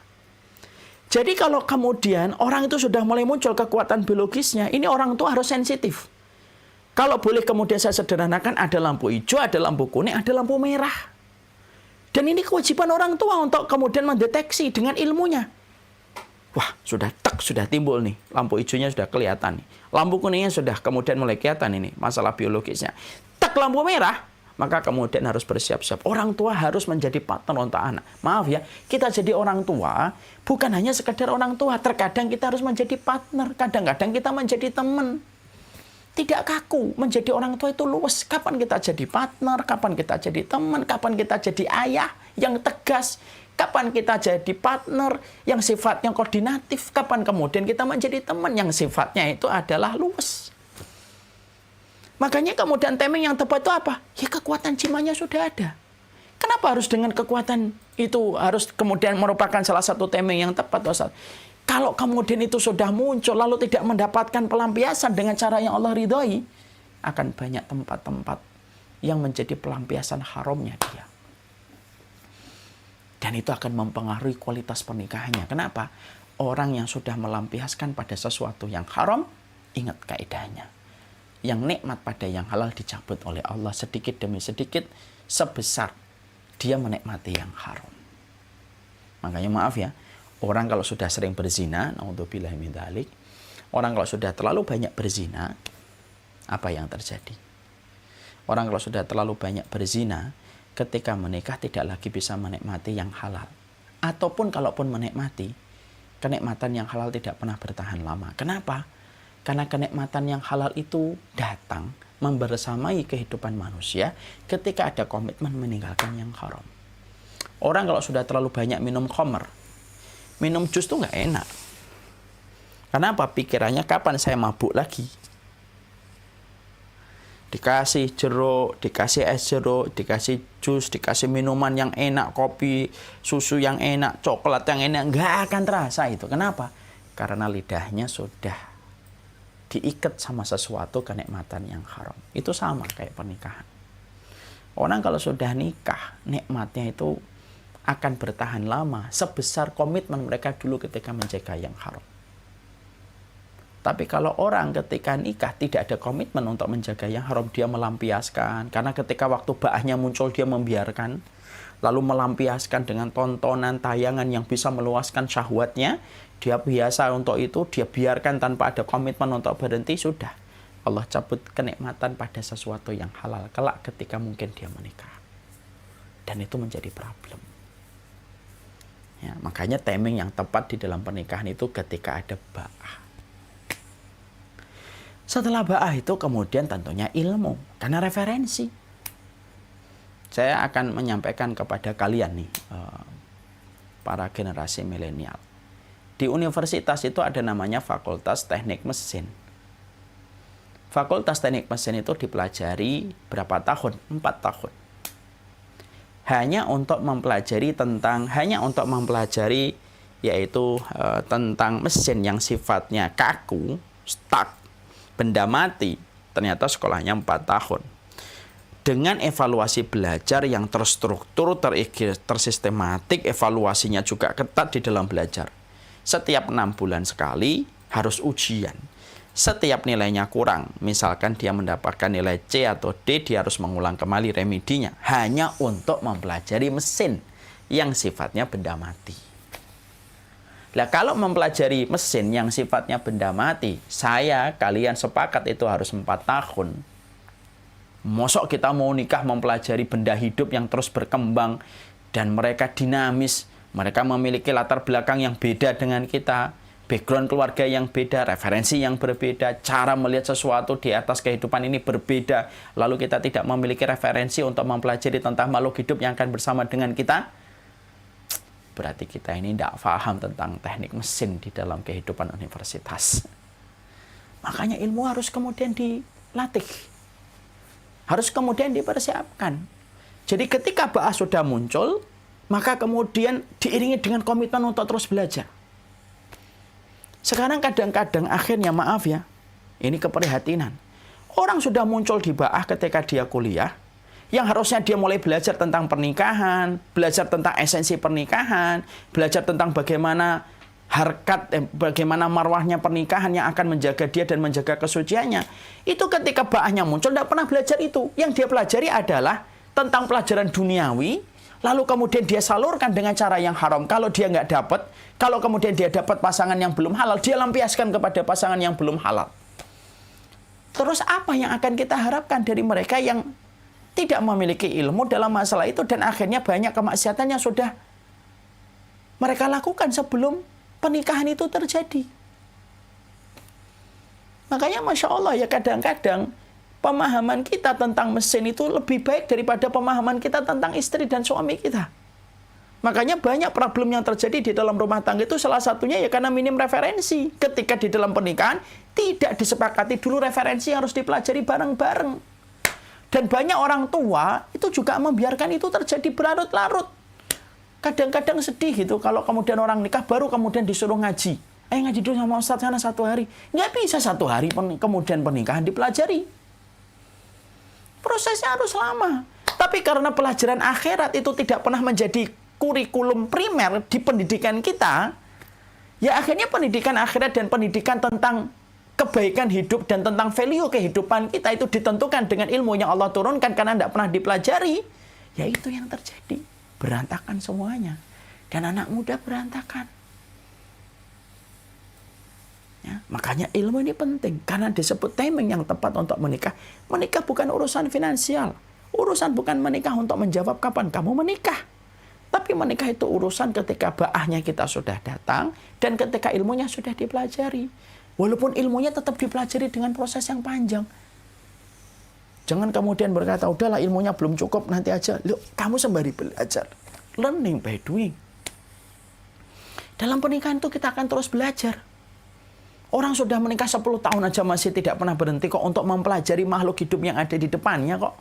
Jadi kalau kemudian orang itu sudah mulai muncul kekuatan biologisnya, ini orang tua harus sensitif. Kalau boleh kemudian saya sederhanakan, ada lampu hijau, ada lampu kuning, ada lampu merah. Dan ini kewajiban orang tua untuk kemudian mendeteksi dengan ilmunya. Wah, sudah timbul nih. Lampu hijaunya sudah kelihatan nih. Lampu kuningnya sudah kemudian mulai kelihatan ini, masalah biologisnya. Tak lampu merah, maka kemudian harus bersiap-siap. Orang tua harus menjadi partner untuk anak. Maaf ya, kita jadi orang tua, bukan hanya sekedar orang tua. Terkadang kita harus menjadi partner. Kadang-kadang kita menjadi teman. Tidak kaku. Menjadi orang tua itu luwes. Kapan kita jadi partner, kapan kita jadi teman, kapan kita jadi ayah yang tegas. Kapan kita jadi partner yang sifatnya koordinatif. Kapan kemudian kita menjadi teman yang sifatnya itu adalah luwes. Makanya kemudian timing yang tepat itu apa? Ya kekuatan jiwanya sudah ada. Kenapa harus dengan kekuatan itu harus kemudian merupakan salah satu timing yang tepat, Ustaz? Kalau kemudian itu sudah muncul lalu tidak mendapatkan pelampiasan dengan cara yang Allah ridhoi, akan banyak tempat-tempat yang menjadi pelampiasan haramnya dia. Dan itu akan mempengaruhi kualitas pernikahannya. Kenapa? Orang yang sudah melampiaskan pada sesuatu yang haram, ingat kaidahnya. Yang nikmat pada yang halal dicabut oleh Allah sedikit demi sedikit sebesar dia menikmati yang haram. Makanya maaf ya, orang kalau sudah sering berzina, naudzubillahi min dzalik, orang kalau sudah terlalu banyak berzina, apa yang terjadi? Orang kalau sudah terlalu banyak berzina, ketika menikah tidak lagi bisa menikmati yang halal. Ataupun kalaupun menikmati, kenikmatan yang halal tidak pernah bertahan lama. Kenapa? Karena kenikmatan yang halal itu datang membersamai kehidupan manusia ketika ada komitmen meninggalkan yang haram. Orang kalau sudah terlalu banyak minum khamr, minum jus itu nggak enak. Kenapa? Pikirannya kapan saya mabuk lagi? Dikasih jeruk, dikasih es jeruk, dikasih jus, dikasih minuman yang enak, kopi, susu yang enak, coklat yang enak, nggak akan terasa itu. Kenapa? Karena lidahnya sudah diikat sama sesuatu kenikmatan yang haram. Itu sama kayak pernikahan. Orang kalau sudah nikah, nikmatnya itu akan bertahan lama sebesar komitmen mereka dulu ketika menjaga yang haram. Tapi kalau orang ketika nikah tidak ada komitmen untuk menjaga yang haram, dia melampiaskan. Karena ketika waktu ba'ahnya muncul dia membiarkan. Lalu melampiaskan dengan tontonan, tayangan yang bisa meluaskan syahwatnya. Dia biasa untuk itu, dia biarkan tanpa ada komitmen untuk berhenti, sudah. Allah cabut kenikmatan pada sesuatu yang halal kelak ketika mungkin dia menikah. Dan itu menjadi problem. Ya, makanya timing yang tepat di dalam pernikahan itu ketika ada ba'ah. Setelah ba'ah itu kemudian tentunya ilmu, karena referensi. Saya akan menyampaikan kepada kalian nih, para generasi milenial. Di universitas itu ada namanya Fakultas Teknik Mesin. Fakultas Teknik Mesin itu dipelajari berapa tahun? 4 tahun. Hanya untuk mempelajari yaitu tentang mesin yang sifatnya kaku, stuck, benda mati. Ternyata sekolahnya 4 tahun. Dengan evaluasi belajar yang terstruktur, tersistematik, evaluasinya juga ketat di dalam belajar. Setiap 6 bulan sekali harus ujian. Setiap nilainya kurang, misalkan dia mendapatkan nilai C atau D, dia harus mengulang kembali remedinya. Hanya untuk mempelajari mesin yang sifatnya benda mati. Nah, kalau mempelajari mesin yang sifatnya benda mati, kalian sepakat itu harus 4 tahun. Mosok kita mau nikah mempelajari benda hidup yang terus berkembang, dan mereka dinamis, mereka memiliki latar belakang yang beda dengan kita, background keluarga yang beda, referensi yang berbeda, cara melihat sesuatu di atas kehidupan ini berbeda. Lalu kita tidak memiliki referensi untuk mempelajari tentang makhluk hidup yang akan bersama dengan kita. Berarti kita ini tidak paham tentang teknik mesin di dalam kehidupan universitas. Makanya ilmu harus kemudian dilatih. Harus kemudian dipersiapkan. Jadi ketika ba'ah sudah muncul, maka kemudian diiringi dengan komitmen untuk terus belajar. Sekarang kadang-kadang akhirnya, maaf ya, ini keprihatinan. Orang sudah muncul di ba'ah ketika dia kuliah, yang harusnya dia mulai belajar tentang pernikahan, belajar tentang esensi pernikahan, belajar tentang bagaimana bagaimana marwahnya pernikahan yang akan menjaga dia dan menjaga kesuciannya. Itu ketika ba'ahnya muncul, tidak pernah belajar itu. Yang dia pelajari adalah tentang pelajaran duniawi, lalu kemudian dia salurkan dengan cara yang haram. Kalau dia nggak dapat, kalau kemudian dia dapat pasangan yang belum halal, dia lampiaskan kepada pasangan yang belum halal. Terus apa yang akan kita harapkan dari mereka yang tidak memiliki ilmu dalam masalah itu, dan akhirnya banyak kemaksiatan yang sudah mereka lakukan sebelum pernikahan itu terjadi. Makanya Masya Allah ya, kadang-kadang pemahaman kita tentang mesin itu lebih baik daripada pemahaman kita tentang istri dan suami kita. Makanya banyak problem yang terjadi di dalam rumah tangga itu salah satunya ya karena minim referensi. Ketika di dalam pernikahan tidak disepakati dulu referensi yang harus dipelajari bareng-bareng. Dan banyak orang tua itu juga membiarkan itu terjadi berlarut-larut. Kadang-kadang sedih gitu kalau kemudian orang nikah baru kemudian disuruh ngaji. Ngaji dulu sama Ustadz sana 1 hari. Nggak bisa 1 hari kemudian pernikahan dipelajari. Prosesnya harus lama. Tapi karena pelajaran akhirat itu tidak pernah menjadi kurikulum primer di pendidikan kita, ya akhirnya pendidikan akhirat dan pendidikan tentang kebaikan hidup dan tentang value kehidupan kita itu ditentukan dengan ilmu yang Allah turunkan karena tidak pernah dipelajari. Ya itu yang terjadi. Berantakan semuanya. Dan anak muda berantakan. Ya, makanya ilmu ini penting. Karena disebut timing yang tepat untuk menikah. Menikah bukan urusan finansial. Urusan bukan menikah untuk menjawab kapan kamu menikah. Tapi menikah itu urusan ketika ba'ahnya kita sudah datang. Dan ketika ilmunya sudah dipelajari. Walaupun ilmunya tetap dipelajari dengan proses yang panjang. Jangan kemudian berkata, udahlah ilmunya belum cukup, nanti aja. Loh, kamu sembari belajar. Learning by doing. Dalam pernikahan itu kita akan terus belajar. Orang sudah menikah 10 tahun aja masih tidak pernah berhenti kok untuk mempelajari makhluk hidup yang ada di depannya kok.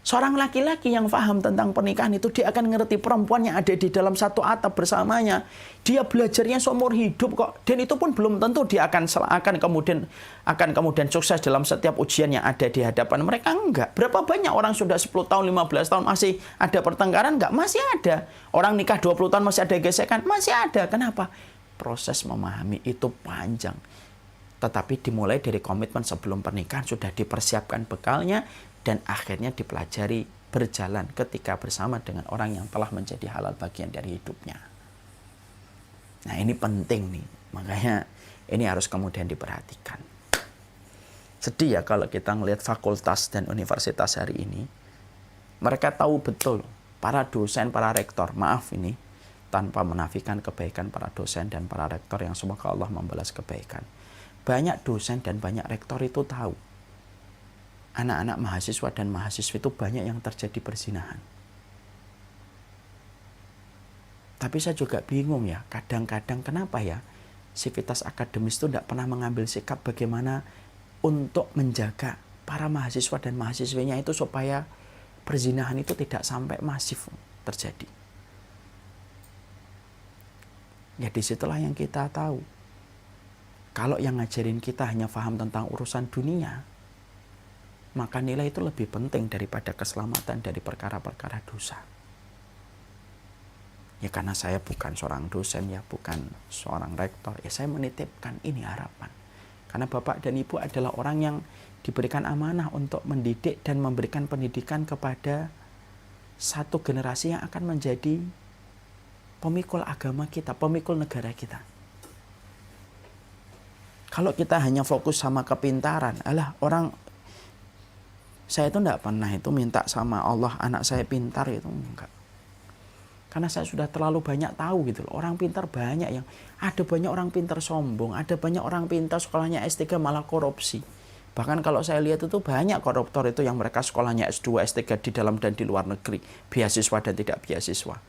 Seorang laki-laki yang paham tentang pernikahan itu, dia akan ngerti perempuan yang ada di dalam satu atap bersamanya. Dia belajarnya seumur hidup kok. Dan itu pun belum tentu dia akan kemudian sukses dalam setiap ujian yang ada di hadapan mereka. Enggak. Berapa banyak orang sudah 10 tahun, 15 tahun masih ada pertengkaran? Enggak, masih ada. Orang nikah 20 tahun masih ada gesekan? Masih ada. Kenapa? Proses memahami itu panjang. Tetapi dimulai dari komitmen sebelum pernikahan, sudah dipersiapkan bekalnya. Dan akhirnya dipelajari berjalan ketika bersama dengan orang yang telah menjadi halal bagian dari hidupnya. Nah ini penting nih. Makanya ini harus kemudian diperhatikan. Sedih ya kalau kita ngelihat fakultas dan universitas hari ini. Mereka tahu betul para dosen, para rektor, maaf ini tanpa menafikan kebaikan para dosen dan para rektor yang semoga Allah membalas kebaikan. Banyak dosen dan banyak rektor itu tahu anak-anak mahasiswa dan mahasiswa itu banyak yang terjadi perzinahan. Tapi saya juga bingung ya, kadang-kadang kenapa ya Sivitas Akademis itu tidak pernah mengambil sikap bagaimana untuk menjaga para mahasiswa dan mahasiswinya itu supaya perzinahan itu tidak sampai masif terjadi. Ya disitulah yang kita tahu. Kalau yang ngajarin kita hanya paham tentang urusan dunia, maka nilai itu lebih penting daripada keselamatan dari perkara-perkara dosa. Ya karena saya bukan seorang dosen, ya bukan seorang rektor, ya saya menitipkan ini harapan. Karena Bapak dan Ibu adalah orang yang diberikan amanah untuk mendidik dan memberikan pendidikan kepada satu generasi yang akan menjadi pemikul agama kita, pemikul negara kita. Kalau kita hanya fokus sama kepintaran, saya itu tidak pernah itu minta sama Allah anak saya pintar, itu enggak. Karena saya sudah terlalu banyak tahu gitu loh. Orang pintar banyak yang, ada banyak orang pintar sombong, ada banyak orang pintar sekolahnya S3 malah korupsi. Bahkan kalau saya lihat itu banyak koruptor itu yang mereka sekolahnya S2, S3 di dalam dan di luar negeri, beasiswa dan tidak beasiswa.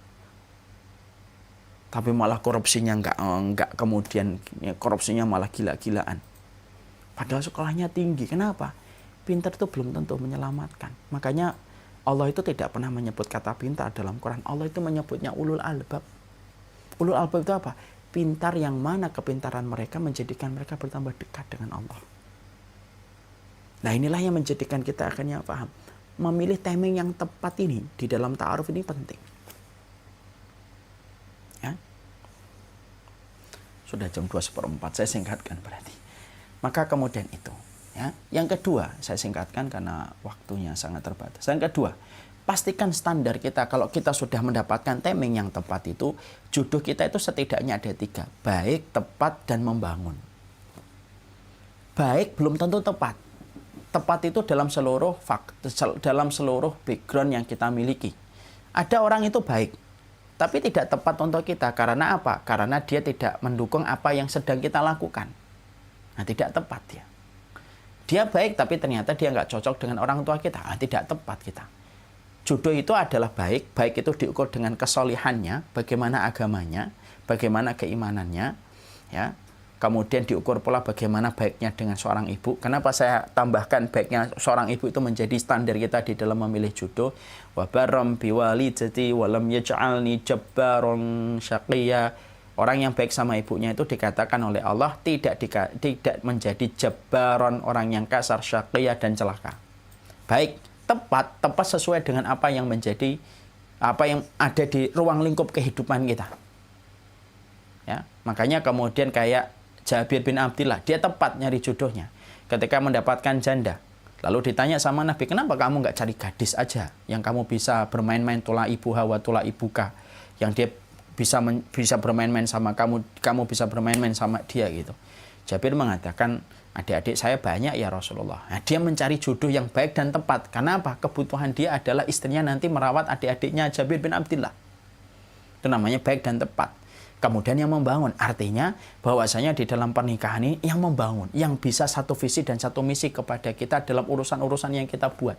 Tapi malah korupsinya enggak kemudian ya, korupsinya malah gila-gilaan. Padahal sekolahnya tinggi. Kenapa? Pintar itu belum tentu menyelamatkan. Makanya Allah itu tidak pernah menyebut kata pintar dalam Quran. Allah itu menyebutnya ulul albab. Ulul albab itu apa? Pintar yang mana kepintaran mereka menjadikan mereka bertambah dekat dengan Allah. Nah inilah yang menjadikan kita akhirnya paham. Memilih timing yang tepat ini di dalam ta'aruf ini penting. Ya. Sudah jam 2:04, saya singkatkan berarti. Maka kemudian itu. Ya. Yang kedua, saya singkatkan karena waktunya sangat terbatas. Yang kedua, pastikan standar kita kalau kita sudah mendapatkan timing yang tepat itu, jodoh kita itu setidaknya ada 3. Baik, tepat, dan membangun. Baik belum tentu tepat. Tepat itu dalam seluruh background yang kita miliki. Ada orang itu baik, tapi tidak tepat untuk kita. Karena apa? Karena dia tidak mendukung apa yang sedang kita lakukan. Nah, tidak tepat dia. Dia baik, tapi ternyata dia nggak cocok dengan orang tua kita. Nah, tidak tepat kita. Jodoh itu adalah baik. Baik itu diukur dengan kesolihannya, bagaimana agamanya, bagaimana keimanannya, ya. Kemudian diukur pula bagaimana baiknya dengan seorang ibu. Kenapa saya tambahkan baiknya seorang ibu itu menjadi standar kita di dalam memilih jodoh. Wa barram biwalidati wa lam yaj'alni jabbaron syaqiyya. Orang yang baik sama ibunya itu dikatakan oleh Allah tidak menjadi jabbaron, orang yang kasar, syaqiyya dan celaka. Baik, tepat sesuai dengan apa yang menjadi apa yang ada di ruang lingkup kehidupan kita. Ya, makanya kemudian kayak Jabir bin Abdillah, dia tepat nyari jodohnya ketika mendapatkan janda. Lalu ditanya sama Nabi, kenapa kamu nggak cari gadis aja yang kamu bisa bermain-main tula ibuha wa tula ibuka, yang dia bisa bermain-main sama kamu bisa bermain-main sama dia gitu. Jabir mengatakan, adik-adik saya banyak ya Rasulullah. Nah, dia mencari jodoh yang baik dan tepat. Karena apa? Kebutuhan dia adalah istrinya nanti merawat adik-adiknya Jabir bin Abdillah. Itu namanya baik dan tepat. Kemudian yang membangun, artinya bahwasanya di dalam pernikahan ini yang membangun, yang bisa satu visi dan satu misi kepada kita dalam urusan-urusan yang kita buat.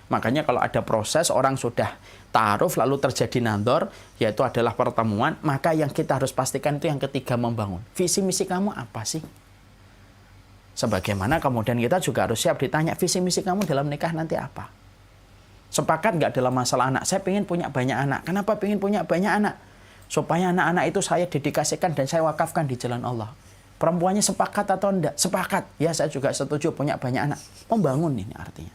Makanya kalau ada proses orang sudah ta'aruf lalu terjadi nandor, yaitu adalah pertemuan, maka yang kita harus pastikan itu yang ketiga, membangun. Visi misi kamu apa sih? Sebagaimana kemudian kita juga harus siap ditanya, visi misi kamu dalam nikah nanti apa? Sepakat nggak dalam masalah anak? Saya pengen punya banyak anak. Kenapa pengen punya banyak anak? Supaya anak-anak itu saya dedikasikan dan saya wakafkan di jalan Allah. Perempuannya sepakat atau enggak? Sepakat. Ya, saya juga setuju punya banyak anak. Membangun ini artinya.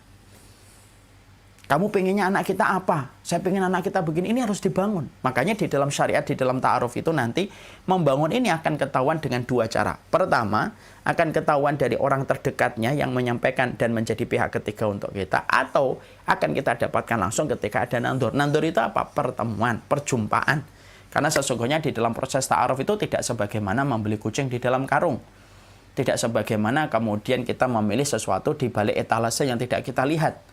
Kamu pengennya anak kita apa? Saya pengen anak kita begini. Ini harus dibangun. Makanya di dalam syariat, di dalam ta'aruf itu nanti membangun ini akan ketahuan dengan 2 cara. Pertama, akan ketahuan dari orang terdekatnya yang menyampaikan dan menjadi pihak ketiga untuk kita. Atau akan kita dapatkan langsung ketika ada nandor. Nandor itu apa? Pertemuan, perjumpaan. Karena sesungguhnya di dalam proses ta'aruf itu tidak sebagaimana membeli kucing di dalam karung. Tidak sebagaimana kemudian kita memilih sesuatu di balik etalase yang tidak kita lihat.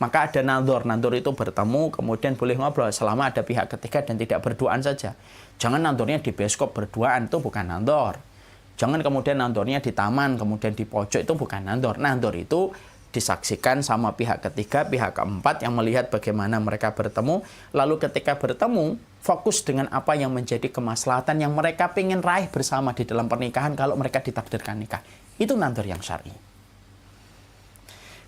Maka ada nandor. Nandor itu bertemu, kemudian boleh ngobrol selama ada pihak ketiga dan tidak berduaan saja. Jangan nandornya di bioskop berduaan, itu bukan nandor. Jangan kemudian nandornya di taman, kemudian di pojok, itu bukan nandor. Nandor itu disaksikan sama pihak ketiga, pihak keempat yang melihat bagaimana mereka bertemu. Lalu ketika bertemu, fokus dengan apa yang menjadi kemaslahatan yang mereka ingin raih bersama di dalam pernikahan kalau mereka ditakdirkan nikah. Itu nandor yang syar'i.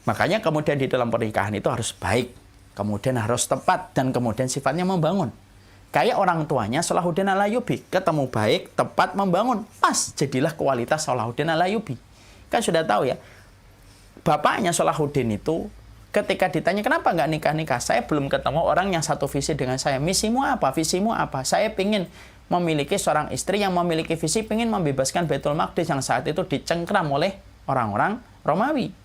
Makanya kemudian di dalam pernikahan itu harus baik, kemudian harus tepat, dan kemudian sifatnya membangun. Kayak orang tuanya Salahuddin Al-Ayyubi, ketemu baik, tepat, membangun, pas, jadilah kualitas Salahuddin Al-Ayyubi. Kan sudah tahu ya, bapaknya Salahuddin itu ketika ditanya kenapa nggak nikah-nikah, saya belum ketemu orang yang satu visi dengan saya. Misimu apa? Visimu apa? Saya ingin memiliki seorang istri yang memiliki visi, ingin membebaskan Baitul Maqdis yang saat itu dicengkram oleh orang-orang Romawi.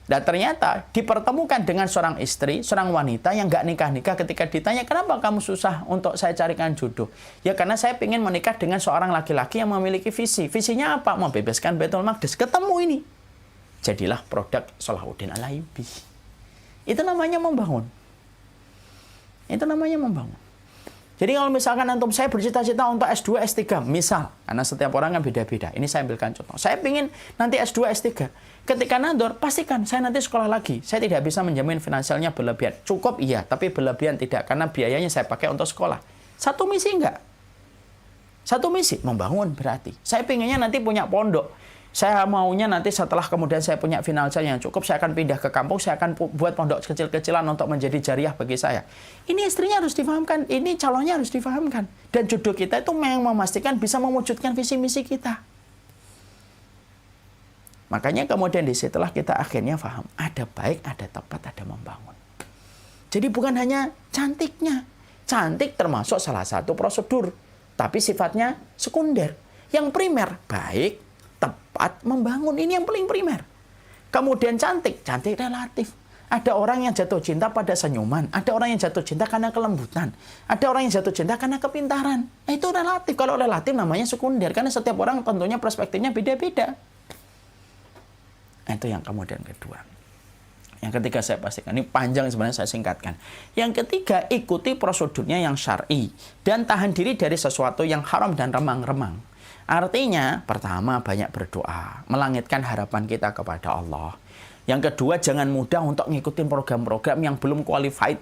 Dan ternyata dipertemukan dengan seorang istri, seorang wanita yang nggak nikah-nikah. Ketika ditanya, kenapa kamu susah untuk saya carikan jodoh? Ya karena saya ingin menikah dengan seorang laki-laki yang memiliki visi. Visinya apa? Membebaskan Baitul Maqdis. Ketemu ini. Jadilah produk Salahuddin Al-Ayyubi. Itu namanya membangun. Itu namanya membangun. Jadi kalau misalkan antum, saya bercita-cita untuk S2, S3, misal, karena setiap orang kan beda-beda. Ini saya ambilkan contoh. Saya ingin nanti S2, S3. Ketika nandor, pastikan saya nanti sekolah lagi. Saya tidak bisa menjamin finansialnya berlebihan. Cukup iya, tapi berlebihan tidak. Karena biayanya saya pakai untuk sekolah. Satu misi enggak? Satu misi, membangun berarti. Saya pinginnya nanti punya pondok. Saya maunya nanti setelah kemudian saya punya finansial yang cukup, saya akan pindah ke kampung, saya akan buat pondok kecil-kecilan untuk menjadi jariah bagi saya. Ini istrinya harus difahamkan, ini calonnya harus difahamkan. Dan jodoh kita itu yang memastikan bisa mewujudkan visi misi kita. Makanya kemudian disitulah kita akhirnya paham, ada baik, ada tepat, ada membangun. Jadi bukan hanya cantiknya. Cantik termasuk salah satu prosedur, tapi sifatnya sekunder. Yang primer, baik, tepat, membangun, ini yang paling primer. Kemudian cantik relatif. Ada orang yang jatuh cinta pada senyuman, ada orang yang jatuh cinta karena kelembutan, ada orang yang jatuh cinta karena kepintaran. Nah, itu relatif. Kalau relatif namanya sekunder, karena setiap orang tentunya perspektifnya beda-beda. Nah, itu yang kemudian kedua. Yang ketiga saya pastikan, ini panjang sebenarnya saya singkatkan. Yang ketiga, ikuti prosedurnya yang syar'i dan tahan diri dari sesuatu yang haram dan remang-remang. Artinya, pertama, banyak berdoa, melangitkan harapan kita kepada Allah. Yang kedua, jangan mudah untuk ngikutin program-program yang belum qualified.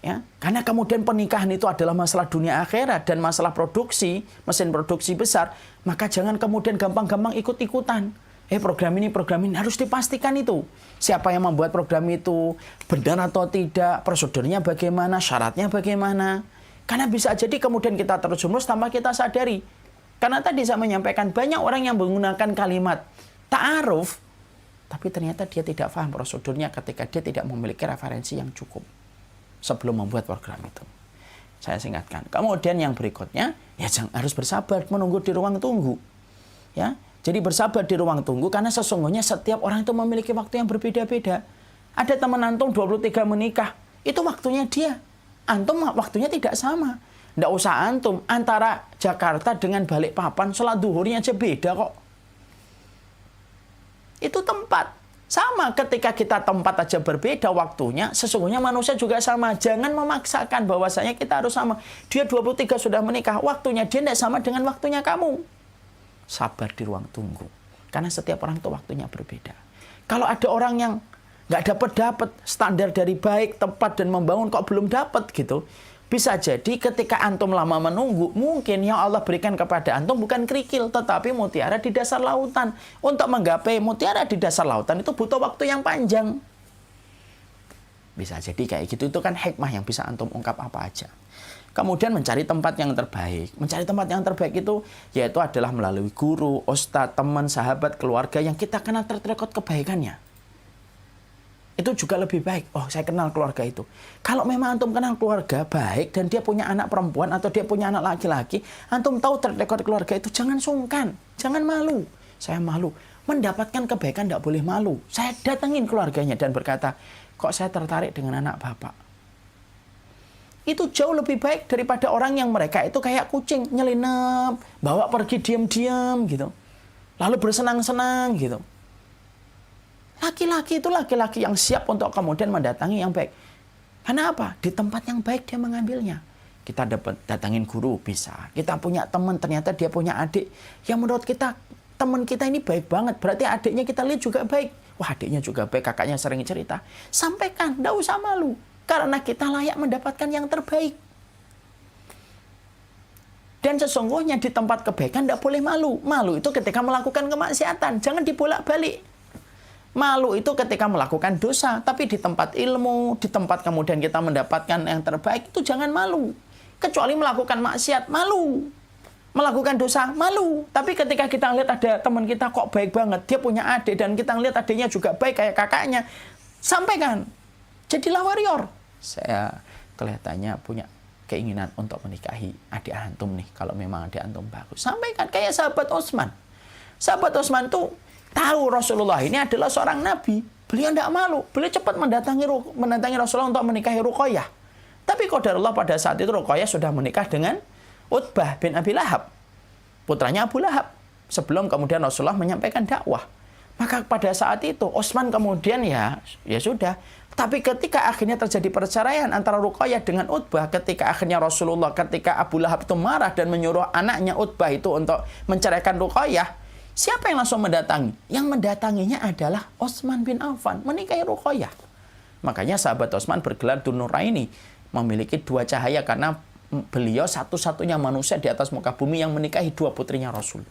Ya, karena kemudian pernikahan itu adalah masalah dunia akhirat dan masalah produksi, mesin produksi besar, maka jangan kemudian gampang-gampang ikut-ikutan. Program ini harus dipastikan itu. Siapa yang membuat program itu, benar atau tidak, prosedurnya bagaimana, syaratnya bagaimana. Karena bisa jadi kemudian kita terjerumus tanpa kita sadari. Karena tadi saya menyampaikan banyak orang yang menggunakan kalimat ta'aruf, tapi ternyata dia tidak paham prosedurnya ketika dia tidak memiliki referensi yang cukup sebelum membuat program itu. Saya singkatkan. Kemudian yang berikutnya, ya harus bersabar menunggu di ruang tunggu. Ya, jadi bersabar di ruang tunggu karena sesungguhnya setiap orang itu memiliki waktu yang berbeda-beda. Ada teman antum 23 menikah, itu waktunya dia. Antum waktunya tidak sama. Nggak usah antum, antara Jakarta dengan Balikpapan, sholat duhurnya aja beda kok. Itu tempat. Sama ketika kita tempat aja berbeda waktunya, sesungguhnya manusia juga sama. Jangan memaksakan bahwasanya kita harus sama. Dia 23 sudah menikah, waktunya dia tidak sama dengan waktunya kamu. Sabar di ruang tunggu. Karena setiap orang itu waktunya berbeda. Kalau ada orang yang nggak dapat standar dari baik, tepat, dan membangun kok belum dapat gitu. Bisa jadi ketika antum lama menunggu, mungkin yang Allah berikan kepada antum bukan kerikil, tetapi mutiara di dasar lautan. Untuk menggapai mutiara di dasar lautan itu butuh waktu yang panjang. Bisa jadi kayak gitu, itu kan hikmah yang bisa antum ungkap apa aja. Kemudian mencari tempat yang terbaik. Mencari tempat yang terbaik itu yaitu adalah melalui guru, ustadz, teman, sahabat, keluarga yang kita kenal track record kebaikannya. Itu juga lebih baik. Oh, saya kenal keluarga itu. Kalau memang antum kenal keluarga baik dan dia punya anak perempuan atau dia punya anak laki-laki, antum tahu track record keluarga itu, jangan sungkan, jangan malu. Saya malu. Mendapatkan kebaikan tidak boleh malu. Saya datengin keluarganya dan berkata, kok saya tertarik dengan anak bapak. Itu jauh lebih baik daripada orang yang mereka itu kayak kucing, nyelinap, bawa pergi diam-diam gitu. Lalu bersenang-senang gitu. Laki-laki itu laki-laki yang siap untuk kemudian mendatangi yang baik. Karena apa? Di tempat yang baik dia mengambilnya. Kita dapat datangin guru bisa. Kita punya teman, ternyata dia punya adik yang menurut kita, teman kita ini baik banget. Berarti adiknya kita lihat juga baik. Wah, adiknya juga baik, kakaknya sering cerita. Sampaikan, tidak usah malu. Karena kita layak mendapatkan yang terbaik. Dan sesungguhnya di tempat kebaikan tidak boleh malu. Malu itu ketika melakukan kemaksiatan. Jangan dibolak-balik. Malu itu ketika melakukan dosa. Tapi di tempat ilmu, di tempat kemudian kita mendapatkan yang terbaik, itu jangan malu. Kecuali melakukan maksiat, malu. Melakukan dosa, malu. Tapi ketika kita lihat ada teman kita kok baik banget, dia punya adik, dan kita lihat adiknya juga baik kayak kakaknya, sampaikan. Jadilah warrior. Saya kelihatannya punya keinginan untuk menikahi adik antum nih, kalau memang adik antum bagus. Sampaikan, kayak sahabat Utsman. Sahabat Utsman tuh tahu Rasulullah ini adalah seorang nabi. Beliau tidak malu. Beliau cepat mendatangi Rasulullah untuk menikahi Ruqayyah. Tapi qadarullah pada saat itu Ruqayyah sudah menikah dengan Utbah bin Abi Lahab, putranya Abu Lahab. Sebelum kemudian Rasulullah menyampaikan dakwah. Maka pada saat itu Utsman kemudian ya sudah. Tapi ketika akhirnya terjadi perceraian antara Ruqayyah dengan Utbah, ketika akhirnya Rasulullah, ketika Abu Lahab itu marah dan menyuruh anaknya Utbah itu untuk menceraikan Ruqayyah, siapa yang langsung mendatangi? Yang mendatanginya adalah Utsman bin Affan, menikahi Ruqayyah. Makanya sahabat Utsman bergelar Dzun-Nuraini, memiliki dua cahaya karena beliau satu-satunya manusia di atas muka bumi yang menikahi dua putrinya Rasul,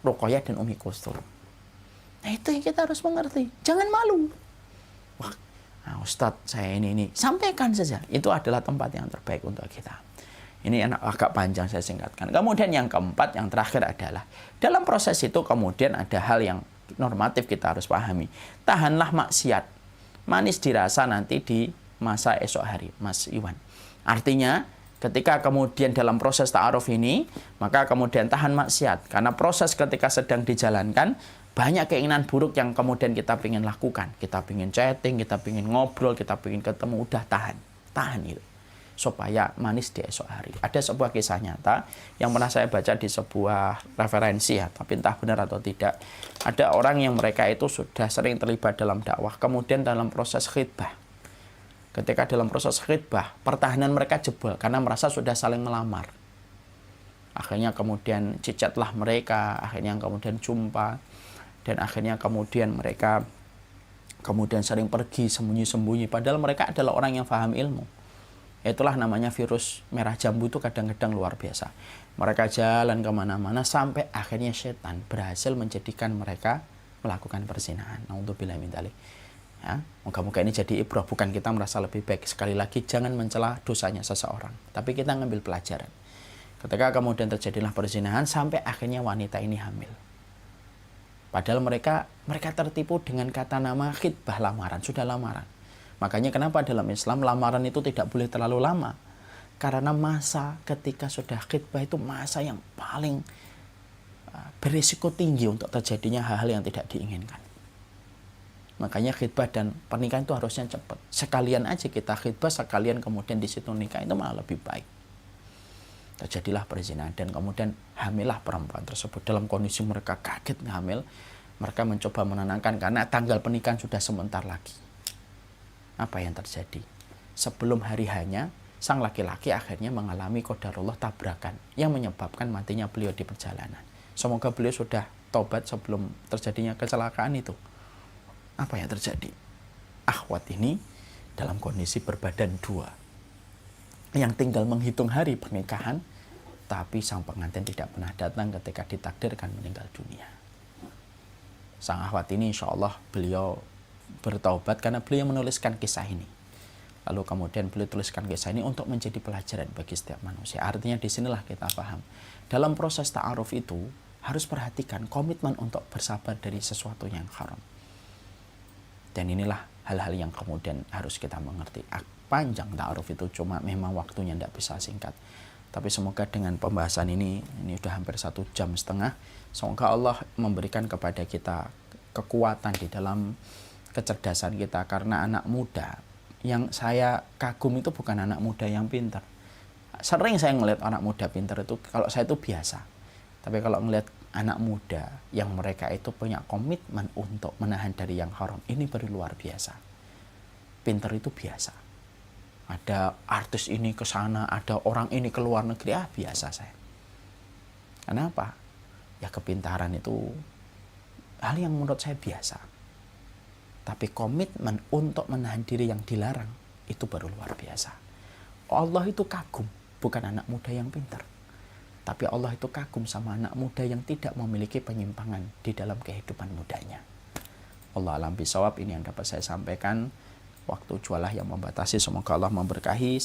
Ruqayyah dan Ummi Kulthum. Nah, itu yang kita harus mengerti. Jangan malu. Wah, Ustadz, saya ini. Sampaikan saja. Itu adalah tempat yang terbaik untuk kita. Ini agak panjang saya singkatkan. Kemudian yang keempat, yang terakhir adalah, dalam proses itu kemudian ada hal yang normatif kita harus pahami. Tahanlah maksiat. Manis dirasa nanti di masa esok hari, Mas Iwan. Artinya, ketika kemudian dalam proses ta'aruf ini, maka kemudian tahan maksiat. Karena proses ketika sedang dijalankan, banyak keinginan buruk yang kemudian kita ingin lakukan. Kita ingin chatting, kita ingin ngobrol, kita ingin ketemu. Udah tahan. Tahan itu. Supaya manis di esok hari. Ada sebuah kisah nyata yang pernah saya baca di sebuah referensi ya, tapi entah benar atau tidak. Ada orang yang mereka itu sudah sering terlibat dalam dakwah. Kemudian dalam proses khidbah. Ketika dalam proses khidbah, pertahanan mereka jebol karena merasa sudah saling melamar. Akhirnya kemudian cicatlah mereka, akhirnya kemudian jumpa, dan akhirnya kemudian mereka kemudian sering pergi sembunyi-sembunyi. Padahal mereka adalah orang yang paham ilmu. Itulah namanya virus merah jambu itu kadang-kadang luar biasa. Mereka jalan kemana-mana sampai akhirnya setan berhasil menjadikan mereka melakukan perzinahan. Na'udzubillah min dzalik. Ya, moga-moga ini jadi ibrah, bukan kita merasa lebih baik. Sekali lagi, jangan mencela dosanya seseorang, tapi kita ngambil pelajaran. Ketika kemudian terjadilah perzinahan sampai akhirnya wanita ini hamil. Padahal mereka tertipu dengan kata nama khidbah, lamaran, sudah lamaran. Makanya kenapa dalam Islam lamaran itu tidak boleh terlalu lama? Karena masa ketika sudah khidbah itu masa yang paling berisiko tinggi untuk terjadinya hal-hal yang tidak diinginkan. Makanya khidbah dan pernikahan itu harusnya cepat. Sekalian aja kita khidbah, sekalian kemudian di situ nikah, itu malah lebih baik. Terjadilah perzinahan dan kemudian hamillah perempuan tersebut. Dalam kondisi mereka kaget hamil, mereka mencoba menenangkan karena tanggal pernikahan sudah sebentar lagi. Apa yang terjadi? Sebelum hari hanya, sang laki-laki akhirnya mengalami qadarullah tabrakan yang menyebabkan matinya beliau di perjalanan. Semoga beliau sudah taubat sebelum terjadinya kecelakaan itu. Apa yang terjadi? Akhwat ini dalam kondisi berbadan dua, yang tinggal menghitung hari pernikahan, tapi sang pengantin tidak pernah datang ketika ditakdirkan meninggal dunia. Sang akhwat ini insya Allah beliau bertaubat karena beliau menuliskan kisah ini. Lalu kemudian beliau tuliskan kisah ini untuk menjadi pelajaran bagi setiap manusia. Artinya disinilah kita paham. Dalam proses ta'aruf itu harus perhatikan komitmen untuk bersabar dari sesuatu yang haram. Dan inilah hal-hal yang kemudian harus kita mengerti. Panjang ta'aruf itu, cuma memang waktunya tidak bisa singkat. Tapi semoga dengan pembahasan ini sudah hampir 1,5 jam. Semoga Allah memberikan kepada kita kekuatan di dalam kecerdasan kita. Karena anak muda, yang saya kagum itu bukan anak muda yang pintar. Sering saya ngelihat anak muda pintar itu, kalau saya itu biasa. Tapi kalau ngelihat anak muda yang mereka itu punya komitmen untuk menahan dari yang haram, ini baru luar biasa. Pinter itu biasa. Ada artis ini ke sana, ada orang ini ke luar negeri, biasa saya. Kenapa? Ya kepintaran itu hal yang menurut saya biasa. Tapi komitmen untuk menahan diri yang dilarang, itu baru luar biasa. Allah itu kagum, bukan anak muda yang pintar. Tapi Allah itu kagum sama anak muda yang tidak memiliki penyimpangan di dalam kehidupan mudanya. Allah alam bisawab, ini yang dapat saya sampaikan. Waktu jualah yang membatasi, semoga Allah memberkahi.